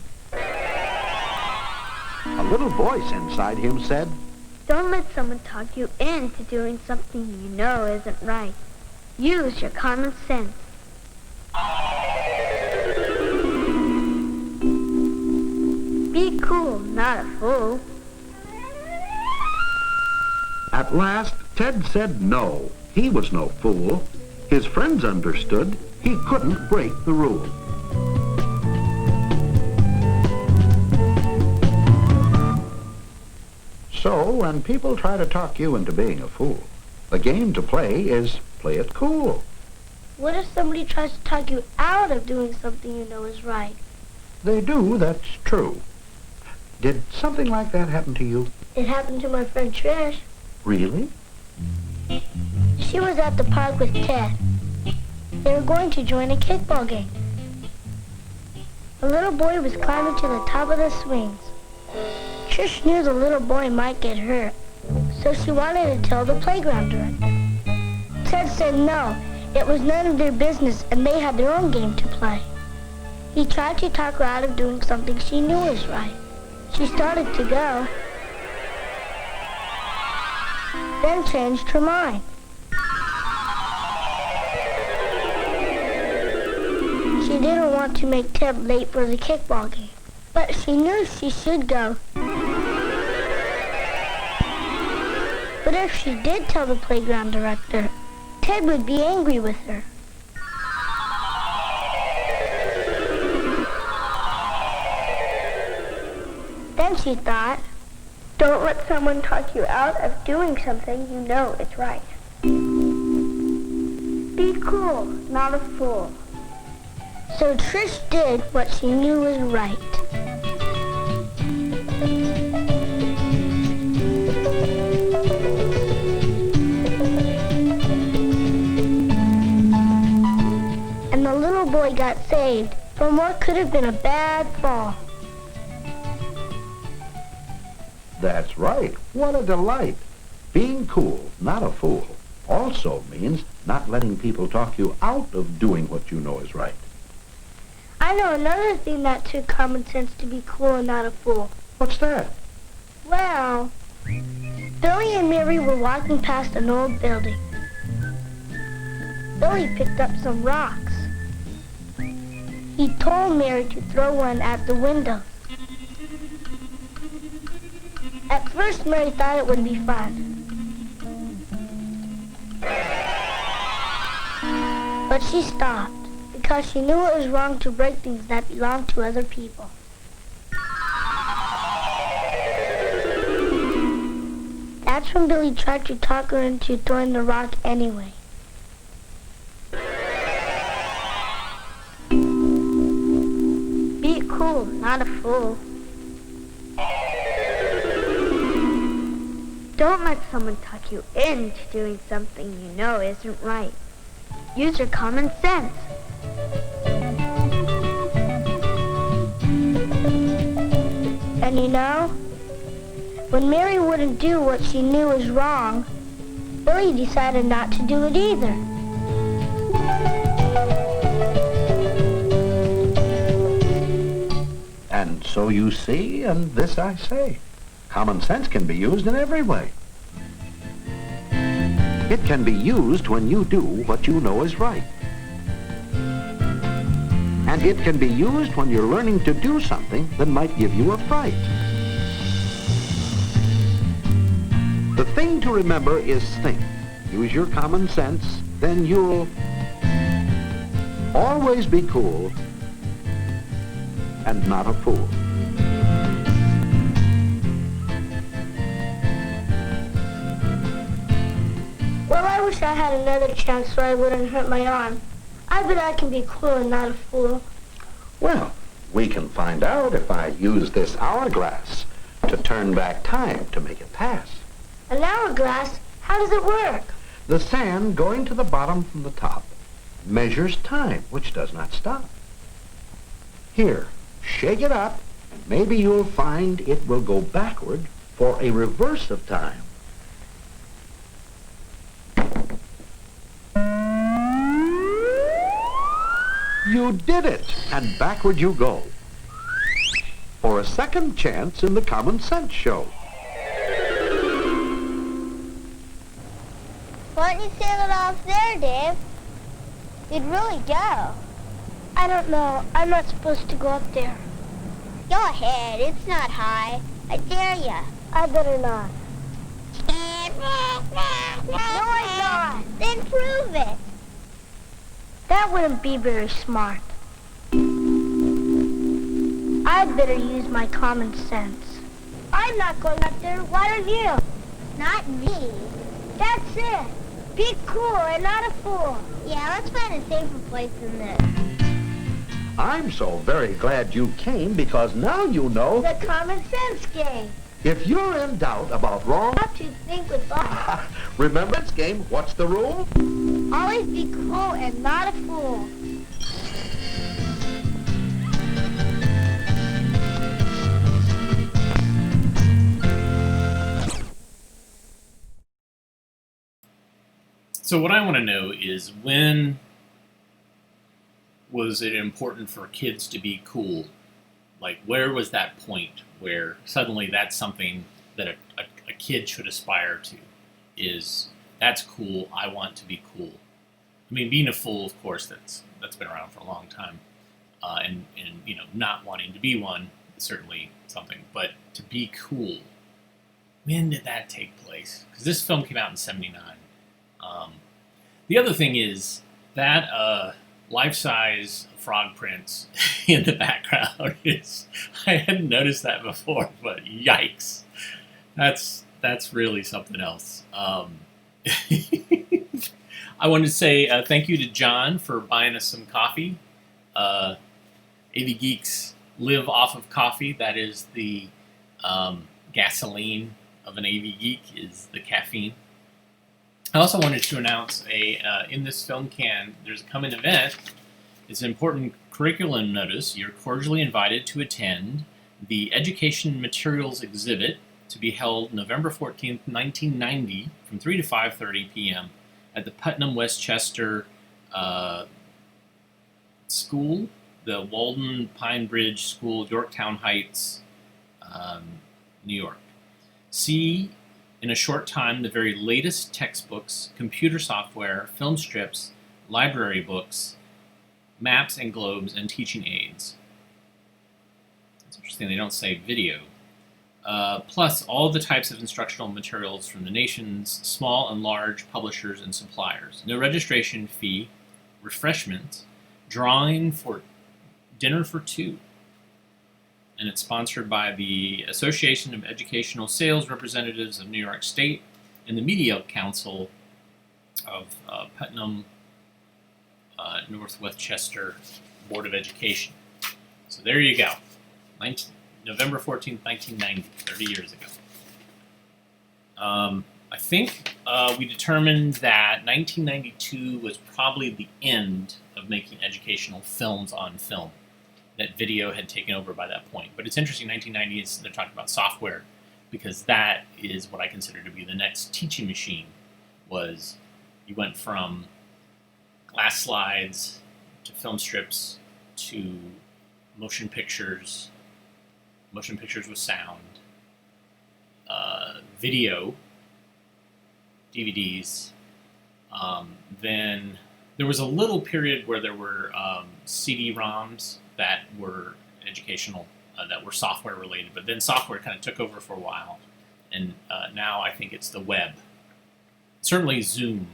a little voice inside him said, Don't let someone talk you into doing something you know isn't right. Use your common sense. Be cool, not a fool. At last, Ted said no. He was no fool. His friends understood he couldn't break the rule. So, when people try to talk you into being a fool, the game to play is play it cool. What if somebody tries to talk you out of doing something you know is right? They do, that's true. Did something like that happen to you? It happened to my friend Trish. Really? She was at the park with Ted. They were going to join a kickball game. A little boy was climbing to the top of the swings. Trish knew the little boy might get hurt, so she wanted to tell the playground director. Ted said no, it was none of their business and they had their own game to play. He tried to talk her out of doing something she knew was right. She started to go, then changed her mind. She didn't want to make Ted late for the kickball game, but she knew she should go. But if she did tell the playground director, Ted would be angry with her. Then she thought, don't let someone talk you out of doing something you know is right. Be cool, not a fool. So Trish did what she knew was right. And the little boy got saved from what could have been a bad fall. That's right. What a delight. Being cool, not a fool, also means not letting people talk you out of doing what you know is right. I know another thing that took common sense to be cool and not a fool. What's that? Well, Billy and Mary were walking past an old building. Billy picked up some rocks. He told Mary to throw one at the window. At first, Mary thought it would be fun. But she stopped because she knew it was wrong to break things that belonged to other people. That's when Billy tried to talk her into throwing the rock anyway. Be cool, not a fool. Don't let someone talk you into doing something you know isn't right. Use your common sense. And you know, when Mary wouldn't do what she knew was wrong, Billy decided not to do it either. And so you see, and this I say, common sense can be used in every way. It can be used when you do what you know is right. And it can be used when you're learning to do something that might give you a fright. The thing to remember is think. Use your common sense, then you'll always be cool and not a fool. Well, I wish I had another chance so I wouldn't hurt my arm. I bet I can be cool and not a fool. Well, we can find out if I use this hourglass to turn back time to make it pass. An hourglass? How does it work? The sand going to the bottom from the top measures time, which does not stop. Here, shake it up, and maybe you'll find it will go backward for a reverse of time. You did it, and backward you go. For a second chance in the Common Sense Show. Why don't you sail it off there, Dave? You'd really go. I don't know. I'm not supposed to go up there. Go ahead. It's not high. I dare ya. I better not. No, I'm not. Then prove it. That wouldn't be very smart. I'd better use my common sense. I'm not going up there. Why don't you? Not me. That's it. Be cool and not a fool. Yeah, let's find a safer place than this. I'm so very glad you came because now you know The common sense game. if you're in doubt about wrong, You have to think with thought. remember this game, what's the rule? Always be cool and not a fool. So what I want to know is, when was it important for kids to be cool? Like, where was that point where suddenly that's something that a kid should aspire to? Is, that's cool, I want to be cool. I mean, being a fool, of course, that's been around for a long time. And you know, not wanting to be one is certainly something. But to be cool, when did that take place? Because this film came out in '79. The other thing is that life-size frog prints in the background is, I hadn't noticed that before, but yikes. That's really something else. I wanted to say thank you to John for buying us some coffee. AV Geeks live off of coffee. That is the gasoline of an AV Geek, is the caffeine. I also wanted to announce in this film can, there's a coming event. It's an important curriculum notice. You're cordially invited to attend the Education Materials Exhibit, to be held November 14th, 1990, from 3 to 5:30 p.m. at the Putnam Westchester School, the Walden Pine Bridge School, Yorktown Heights, New York. See in a short time the very latest textbooks, computer software, film strips, library books, maps and globes, and teaching aids. It's interesting they don't say video. Plus all the types of instructional materials from the nation's small and large publishers and suppliers. No registration fee, refreshments, drawing for dinner for two. And it's sponsored by the Association of Educational Sales Representatives of New York State and the Media Council of Putnam North Westchester Board of Education. So there you go. November 14th, 1990, 30 years ago. I think we determined that 1992 was probably the end of making educational films on film. That video had taken over by that point. But it's interesting, 1990 is, they're talking about software, because that is what I consider to be the next teaching machine. Was you went from glass slides to film strips to motion pictures with sound, video, DVDs. Then there was a little period where there were CD-ROMs that were educational, that were software related, but then software kind of took over for a while, and now I think it's the web. Certainly Zoom.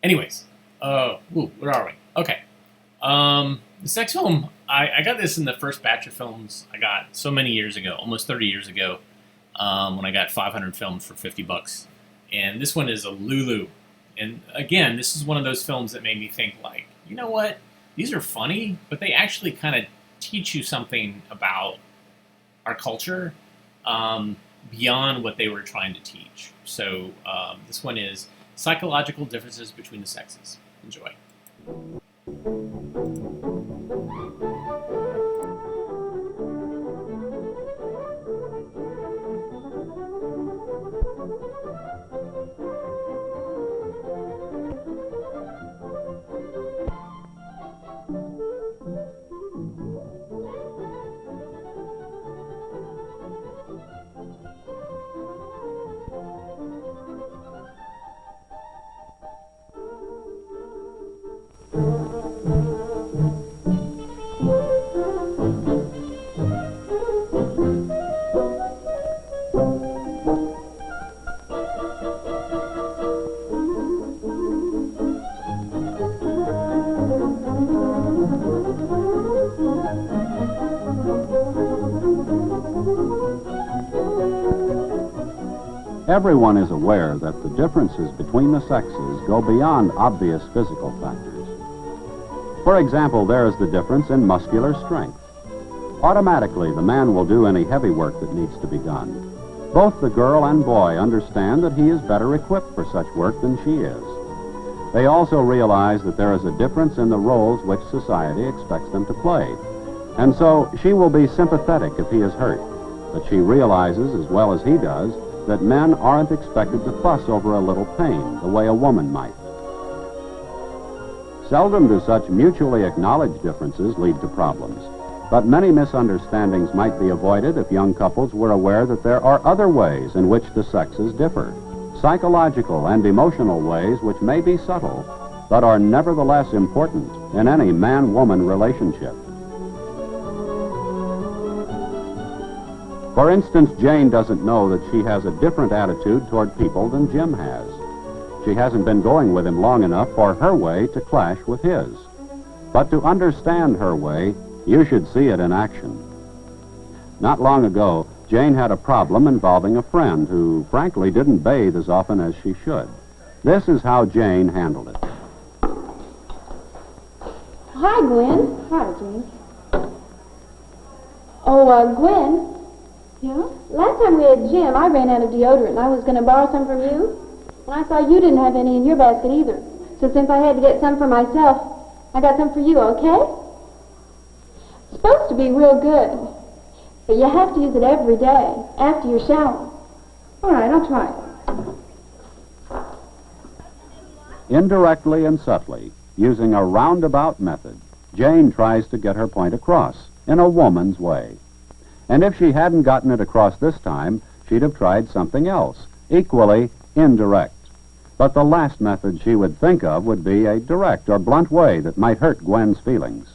Anyways, where are we? Okay. This next film, I got this in the first batch of films I got so many years ago, almost 30 years ago, when I got 500 films for $50. And this one is a Lulu. And again, this is one of those films that made me think, like, you know what? These are funny, but they actually kind of teach you something about our culture beyond what they were trying to teach. So this one is Psychological Differences Between the Sexes. Enjoy. Everyone is aware that the differences between the sexes go beyond obvious physical factors. For example, there is the difference in muscular strength. Automatically, the man will do any heavy work that needs to be done. Both the girl and boy understand that he is better equipped for such work than she is. They also realize that there is a difference in the roles which society expects them to play. And so she will be sympathetic if he is hurt. But she realizes, as well as he does, that men aren't expected to fuss over a little pain the way a woman might. Seldom do such mutually acknowledged differences lead to problems, but many misunderstandings might be avoided if young couples were aware that there are other ways in which the sexes differ, psychological and emotional ways which may be subtle, but are nevertheless important in any man-woman relationship. For instance, Jane doesn't know that she has a different attitude toward people than Jim has. She hasn't been going with him long enough for her way to clash with his. But to understand her way, you should see it in action. Not long ago, Jane had a problem involving a friend who, frankly, didn't bathe as often as she should. This is how Jane handled it. Hi, Gwen. Hi, Jane. Oh, Gwen. Yeah? Last time we had Jim, I ran out of deodorant, and I was going to borrow some from you. And I saw you didn't have any in your basket either. So since I had to get some for myself, I got some for you, okay? It's supposed to be real good. But you have to use it every day, after your shower. All right, I'll try it. Indirectly and subtly, using a roundabout method, Jane tries to get her point across in a woman's way. And if she hadn't gotten it across this time, she'd have tried something else, equally indirect. But the last method she would think of would be a direct or blunt way that might hurt Gwen's feelings.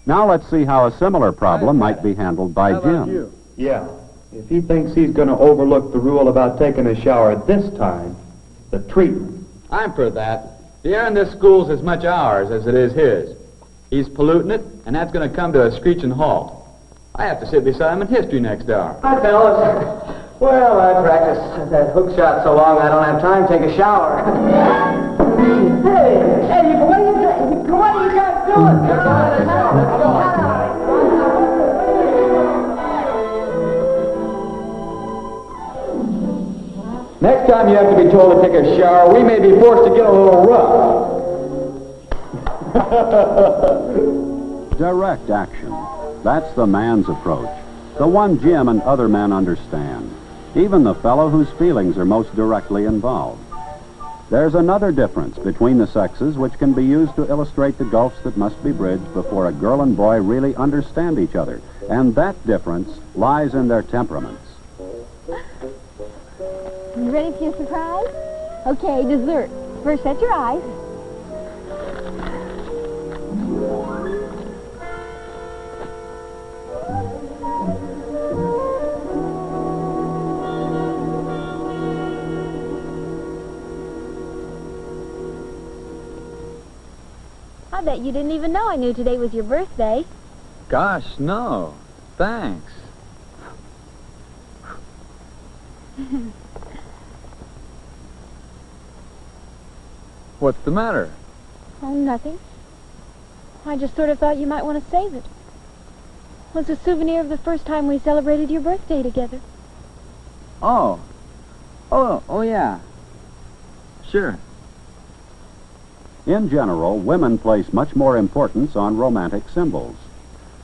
Now let's see how a similar problem might be handled by Jim. Yeah. If he thinks he's going to overlook the rule about taking a shower this time, the treatment. I'm for that. The air in this school's as much ours as it is his. He's polluting it, and that's going to come to a screeching halt. I have to sit beside him in history next hour. Hi, fellas. Well, I practiced that hook shot so long I don't have time to take a shower. Hey, what are you guys doing? Next time you have to be told to take a shower, we may be forced to get a little rough. Direct action. That's the man's approach, the one Jim and other men understand, even the fellow whose feelings are most directly involved. There's another difference between the sexes which can be used to illustrate the gulfs that must be bridged before a girl and boy really understand each other, and that difference lies in their temperaments. You ready for your surprise? Okay, dessert. First, shut your eyes. I bet you didn't even know I knew today was your birthday. Gosh, no. Thanks. What's the matter? Oh, nothing. I just sort of thought you might want to save it. It was a souvenir of the first time we celebrated your birthday together. Oh, yeah. Sure. In general, women place much more importance on romantic symbols.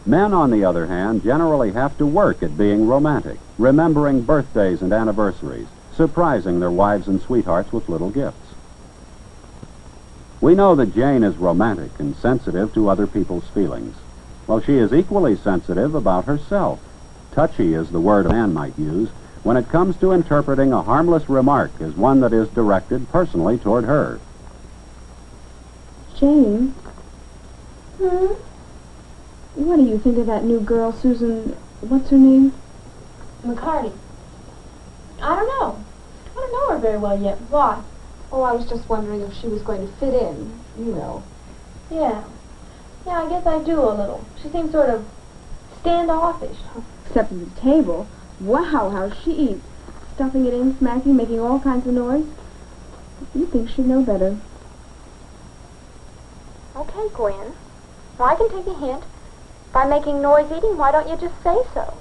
Men, on the other hand, generally have to work at being romantic, remembering birthdays and anniversaries, surprising their wives and sweethearts with little gifts. We know that Jane is romantic and sensitive to other people's feelings. Well, she is equally sensitive about herself. Touchy is the word a man might use when it comes to interpreting a harmless remark as one that is directed personally toward her. Jane? What do you think of that new girl, Susan, what's her name? McCarty. I don't know. I don't know her very well yet. Why? Oh, I was just wondering if she was going to fit in, you know. Yeah. Yeah, I guess I do a little. She seems sort of standoffish. Except at the table. Wow, how she eats. Stuffing it in, smacking, making all kinds of noise. You think she'd know better. Okay, Gwen. Well, I can take a hint. By making noise eating, why don't you just say so?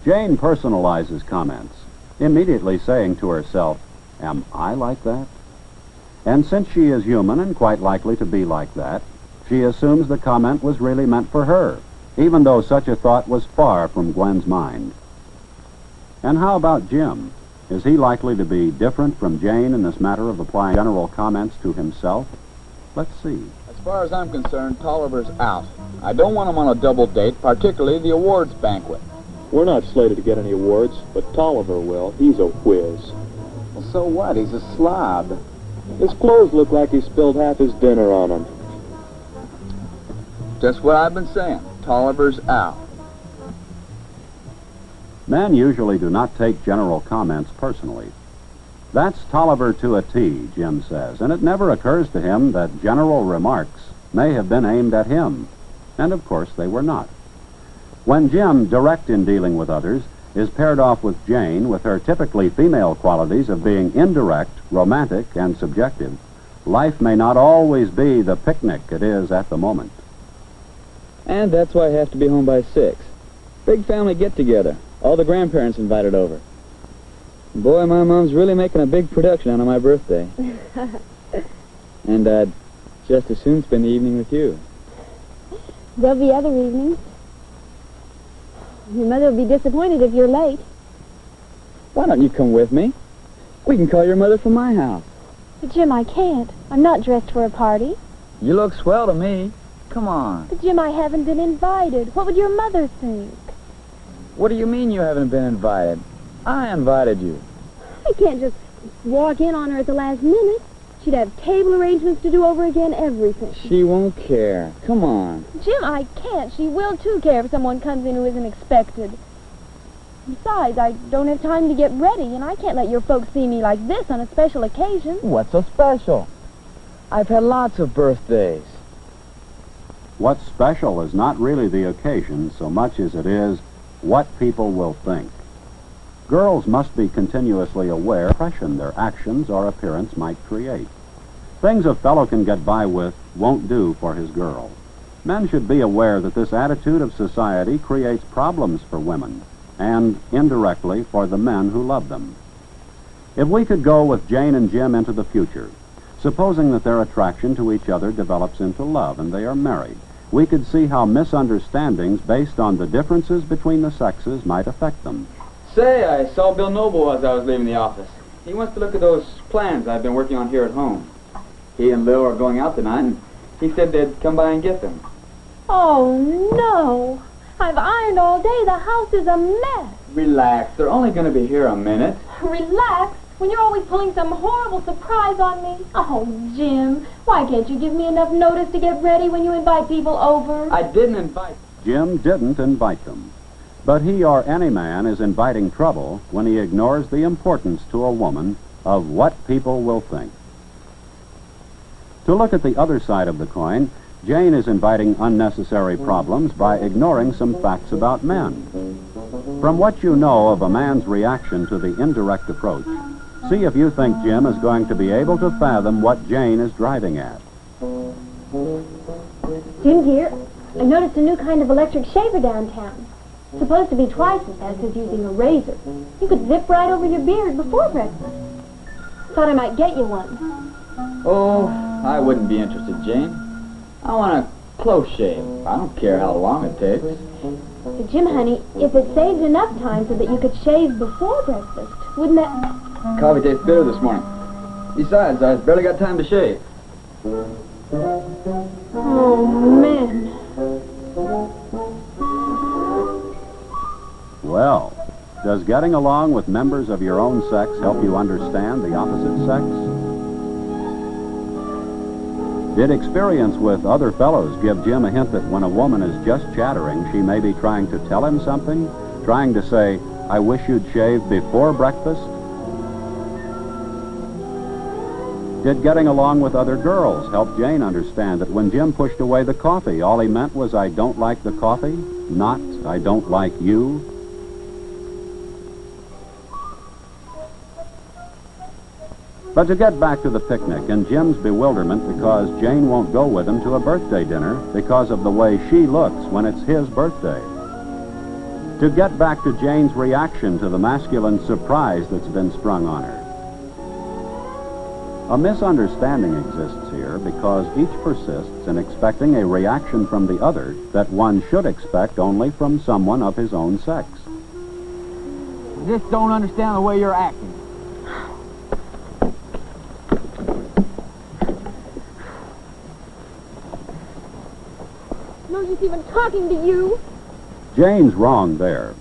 Jane personalizes comments, immediately saying to herself, "Am I like that?" And since she is human and quite likely to be like that, she assumes the comment was really meant for her, even though such a thought was far from Gwen's mind. And how about Jim? Is he likely to be different from Jane in this matter of applying general comments to himself? Let's see. As far as I'm concerned, Tolliver's out. I don't want him on a double date, particularly the awards banquet. We're not slated to get any awards, but Tolliver will. He's a whiz. Well, so what? He's a slob. His clothes look like he spilled half his dinner on them. Just what I've been saying. Tolliver's out. Men usually do not take general comments personally. That's Tolliver to a T, Jim says, and it never occurs to him that general remarks may have been aimed at him. And of course they were not. When Jim, direct in dealing with others, is paired off with Jane with her typically female qualities of being indirect, romantic, and subjective, life may not always be the picnic it is at the moment. And that's why I have to be home by 6. Big family get-together. All the grandparents invited over. Boy, my mom's really making a big production out of my birthday. And I'd just as soon spend the evening with you. There'll be other evenings. Your mother will be disappointed if you're late. Why don't you come with me? We can call your mother from my house. But, Jim, I can't. I'm not dressed for a party. You look swell to me. Come on. But, Jim, I haven't been invited. What would your mother think? What do you mean you haven't been invited? I invited you. I can't just walk in on her at the last minute. She'd have table arrangements to do over again, everything. She won't care. Come on. Jim, I can't. She will, too, care if someone comes in who isn't expected. Besides, I don't have time to get ready, and I can't let your folks see me like this on a special occasion. What's so special? I've had lots of birthdays. What's special is not really the occasion so much as it is what people will think. Girls must be continuously aware of the impression their actions or appearance might create. Things a fellow can get by with won't do for his girl. Men should be aware that this attitude of society creates problems for women, and indirectly for the men who love them. If we could go with Jane and Jim into the future, supposing that their attraction to each other develops into love and they are married, we could see how misunderstandings based on the differences between the sexes might affect them. Say, I saw Bill Noble as I was leaving the office. He wants to look at those plans I've been working on here at home. He and Lil are going out tonight, and he said they'd come by and get them. Oh, no. I've ironed all day. The house is a mess. Relax. They're only going to be here a minute. Relax? When you're always pulling some horrible surprise on me? Oh, Jim, why can't you give me enough notice to get ready when you invite people over? I didn't invite them. Jim didn't invite them. But he or any man is inviting trouble when he ignores the importance to a woman of what people will think. To look at the other side of the coin, Jane is inviting unnecessary problems by ignoring some facts about men. From what you know of a man's reaction to the indirect approach, see if you think Jim is going to be able to fathom what Jane is driving at. Jim, dear, I noticed a new kind of electric shaver downtown. It's supposed to be twice as fast as using a razor. You could zip right over your beard before breakfast. Thought I might get you one. Oh, I wouldn't be interested, Jane. I want a close shave. I don't care how long it takes. But Jim, honey, if it saved enough time so that you could shave before breakfast, wouldn't that... Coffee tastes bitter this morning. Besides, I've barely got time to shave. Oh, man. Well, does getting along with members of your own sex help you understand the opposite sex? Did experience with other fellows give Jim a hint that when a woman is just chattering, she may be trying to tell him something? Trying to say, I wish you'd shave before breakfast? Did getting along with other girls help Jane understand that when Jim pushed away the coffee, all he meant was, I don't like the coffee, not, I don't like you? But to get back to the picnic and Jim's bewilderment because Jane won't go with him to a birthday dinner because of the way she looks when it's his birthday. To get back to Jane's reaction to the masculine surprise that's been sprung on her. A misunderstanding exists here because each persists in expecting a reaction from the other that one should expect only from someone of his own sex. I just don't understand the way you're acting. No use even talking to you. Jane's wrong there.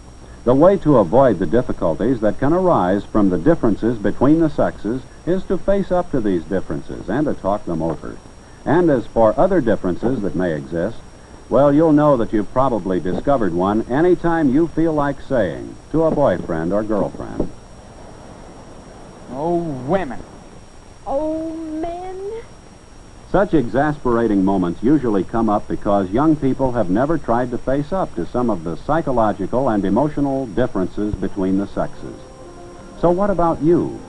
The way to avoid the difficulties that can arise from the differences between the sexes is to face up to these differences and to talk them over. And as for other differences that may exist, well, you'll know that you've probably discovered one anytime you feel like saying to a boyfriend or girlfriend, Oh, women. Oh, men. Such exasperating moments usually come up because young people have never tried to face up to some of the psychological and emotional differences between the sexes. So what about you?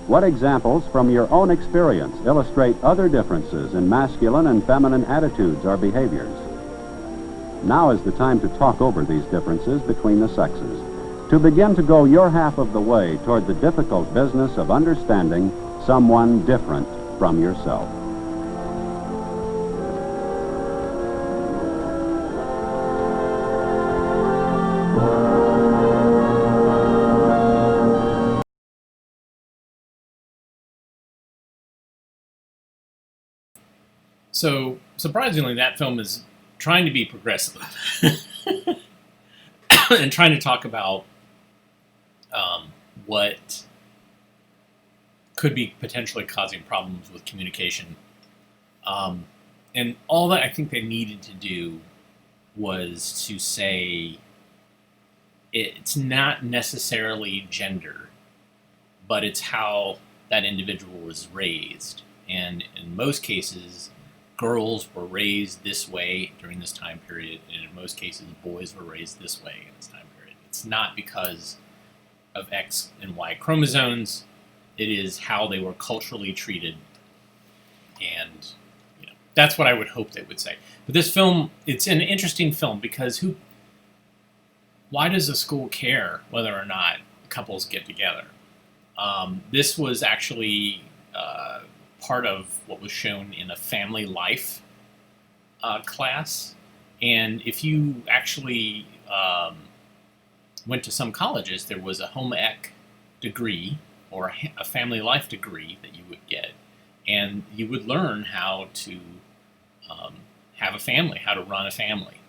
What examples from your own experience illustrate other differences in masculine and feminine attitudes or behaviors? Now is the time to talk over these differences between the sexes, to begin to go your half of the way toward the difficult business of understanding someone different from yourself. So, surprisingly, that film is trying to be progressive and trying to talk about what could be potentially causing problems with communication. And all that I think they needed to do was to say it's not necessarily gender, but it's how that individual was raised. And in most cases, girls were raised this way during this time period, and in most cases, boys were raised this way in this time period. It's not because of X and Y chromosomes. It is how they were culturally treated, and that's what I would hope they would say. But this film, it's an interesting film because why does a school care whether or not couples get together? This was actually part of what was shown in a family life class. And if you actually went to some colleges, there was a home ec degree or a family life degree that you would get. And you would learn how to have a family, how to run a family,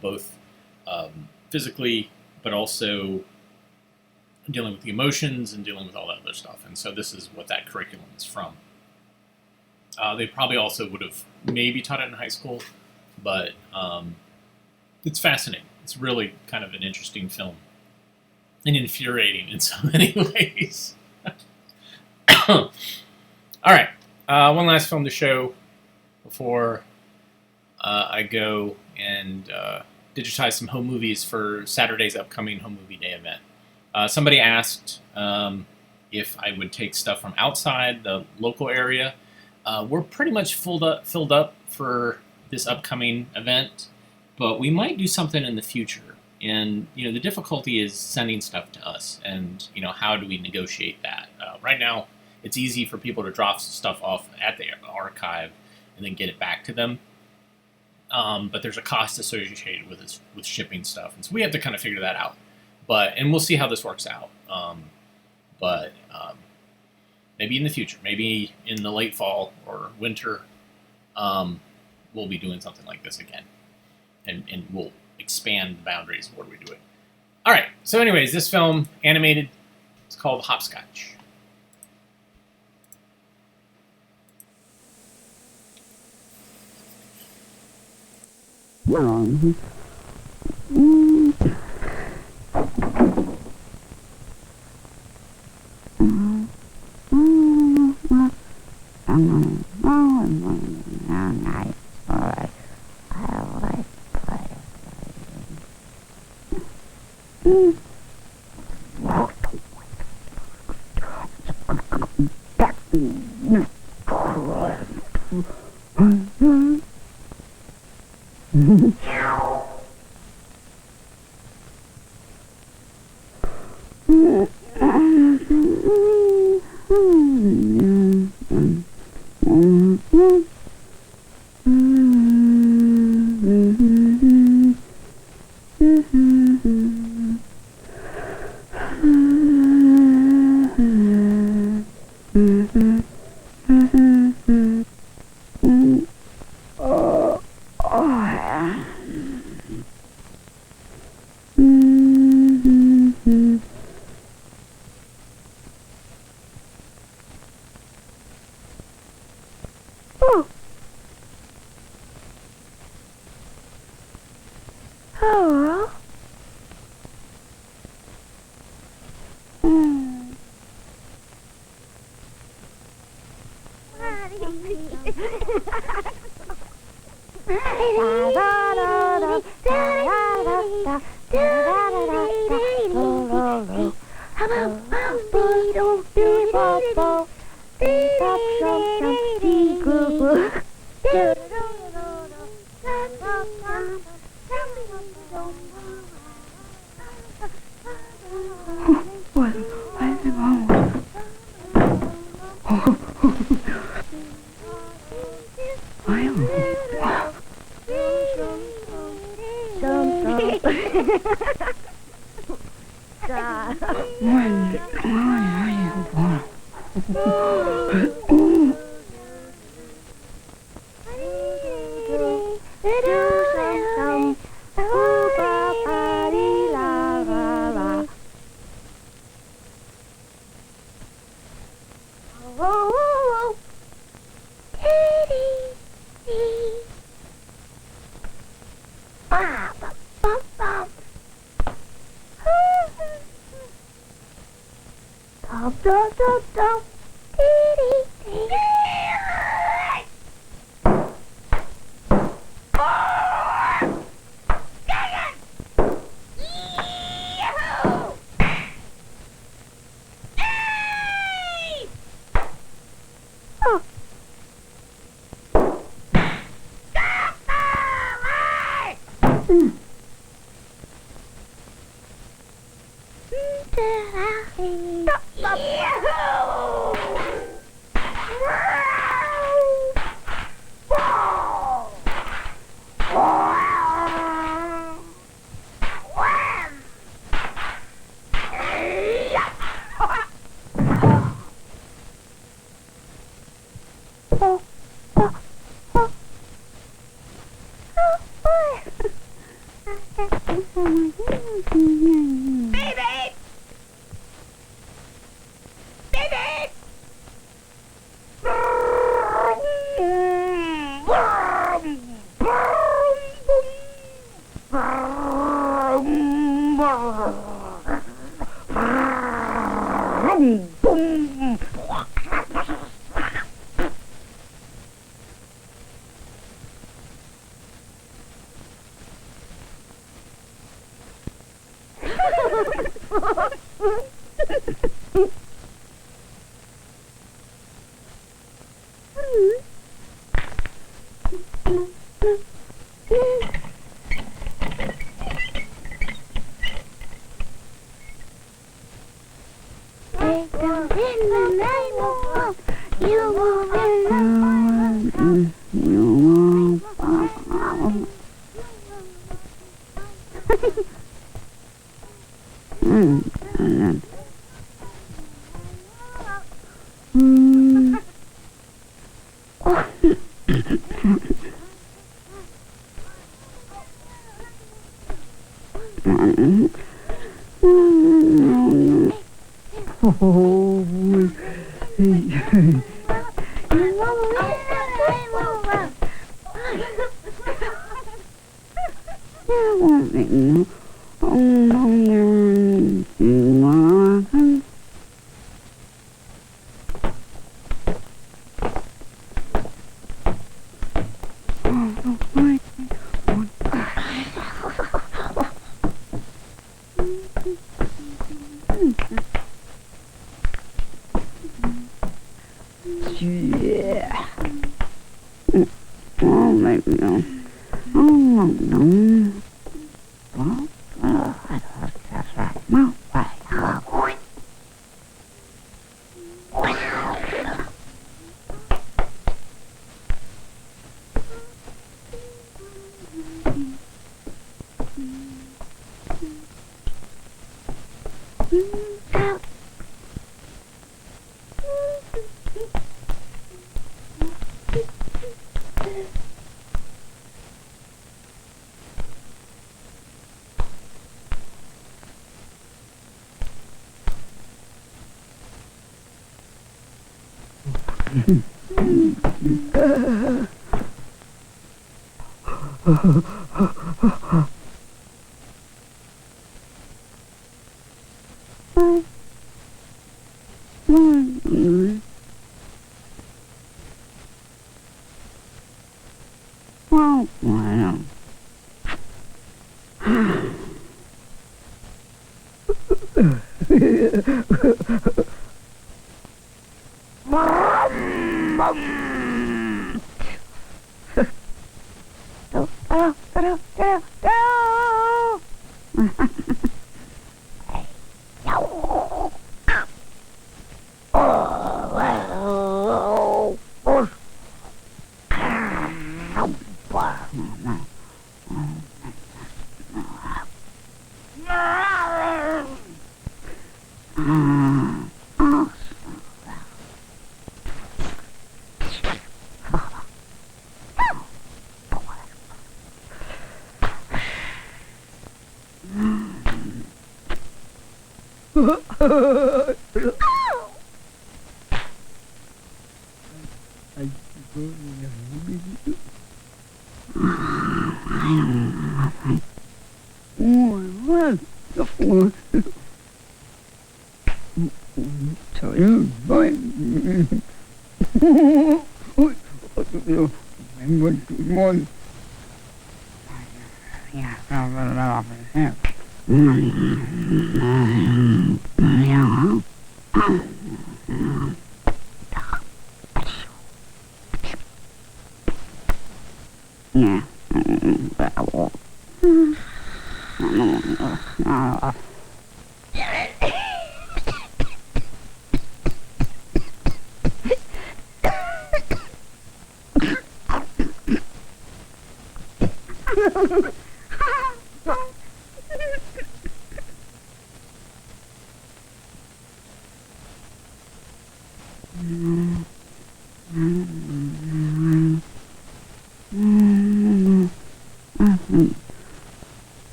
both physically, but also dealing with the emotions and dealing with all that other stuff. And so this is what that curriculum is from. They probably also would have maybe taught it in high school, but it's fascinating. It's really kind of an interesting film and infuriating in so many ways. All right, one last film to show before I go and digitize some home movies for Saturday's upcoming Home Movie Day event. Somebody asked if I would take stuff from outside the local area. We're pretty much filled up for this upcoming event, but we might do something in the future. And the difficulty is sending stuff to us, and how do we negotiate that? Right now, it's easy for people to drop stuff off at the archive and then get it back to them. But there's a cost associated with shipping stuff, and so we have to kind of figure that out. And we'll see how this works out. Maybe in the future, maybe in the late fall or winter, we'll be doing something like this again, and we'll expand the boundaries of where we do it. All right. So, anyways, this film animated. It's called Hopscotch.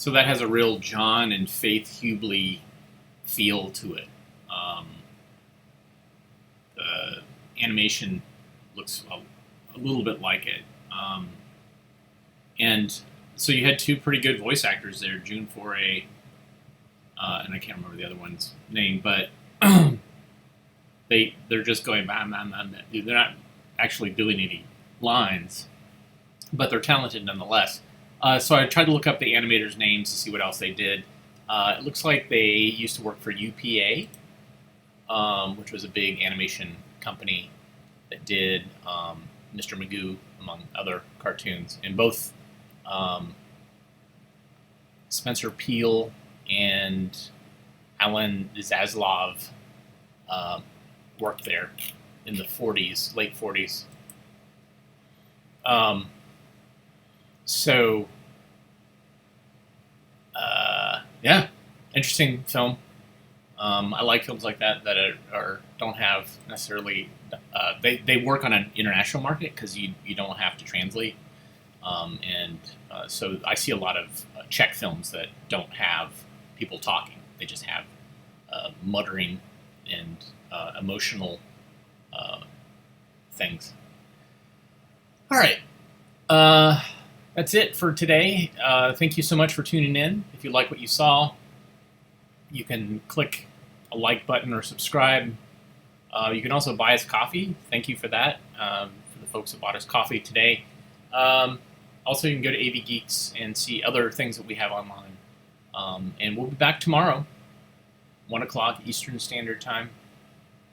So that has a real John and Faith Hubley feel to it. The animation looks a little bit like it. And so you had two pretty good voice actors there, June Foray, and I can't remember the other one's name, but they're just going bam, bam, bam. They're not actually doing any lines, but they're talented nonetheless. So I tried to look up the animators' names to see what else they did. It looks like they used to work for UPA, which was a big animation company that did Mr. Magoo, among other cartoons. And both Spencer Peele and Alan Zaslov worked there in the 40s, late 40s. Yeah, interesting film. I like films like that don't have necessarily. They work on an international market because you don't have to translate, so I see a lot of Czech films that don't have people talking. They just have muttering and emotional things. All right. That's it for today. Thank you so much for tuning in. If you like what you saw, you can click a like button or subscribe. You can also buy us coffee. Thank you for that, for the folks that bought us coffee today. Also, you can go to AV Geeks and see other things that we have online. And we'll be back tomorrow, 1 o'clock Eastern Standard Time,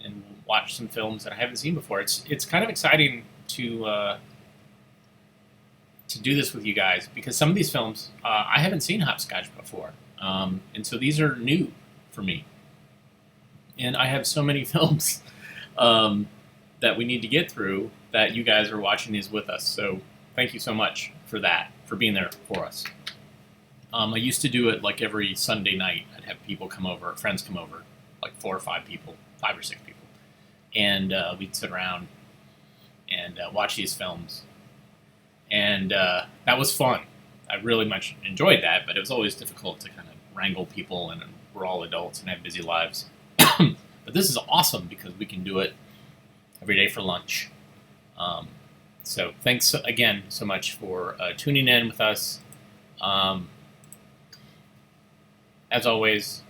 and we'll watch some films that I haven't seen before. It's kind of exciting to do this with you guys, because some of these films I haven't seen Hopscotch before, and so these are new for me. And I have so many films that we need to get through that you guys are watching these with us. So thank you so much for that, for being there for us. I used to do it like every Sunday night. I'd have people come over, friends come over, like 4 or 5 people, 5 or 6 people, and we'd sit around and watch these films. And that was fun. I really much enjoyed that, but it was always difficult to kind of wrangle people, and we're all adults and have busy lives. But this is awesome because we can do it every day for lunch. So thanks again so much for tuning in with us. As always,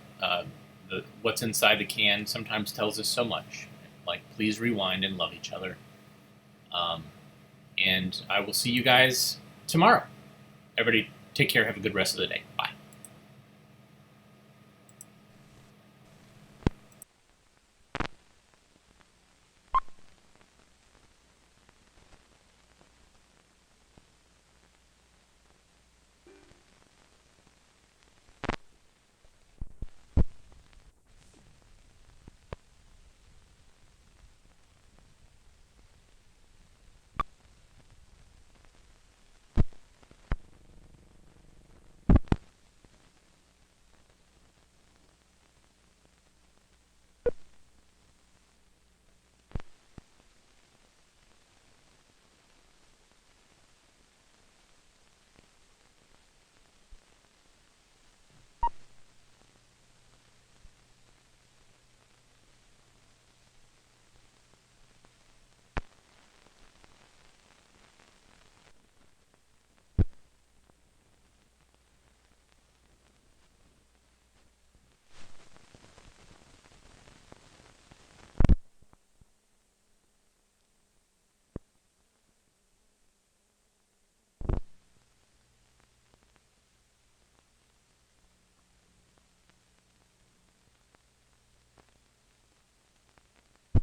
what's inside the can sometimes tells us so much. Like, please rewind and love each other. And I will see you guys tomorrow. Everybody, take care. Have a good rest of the day.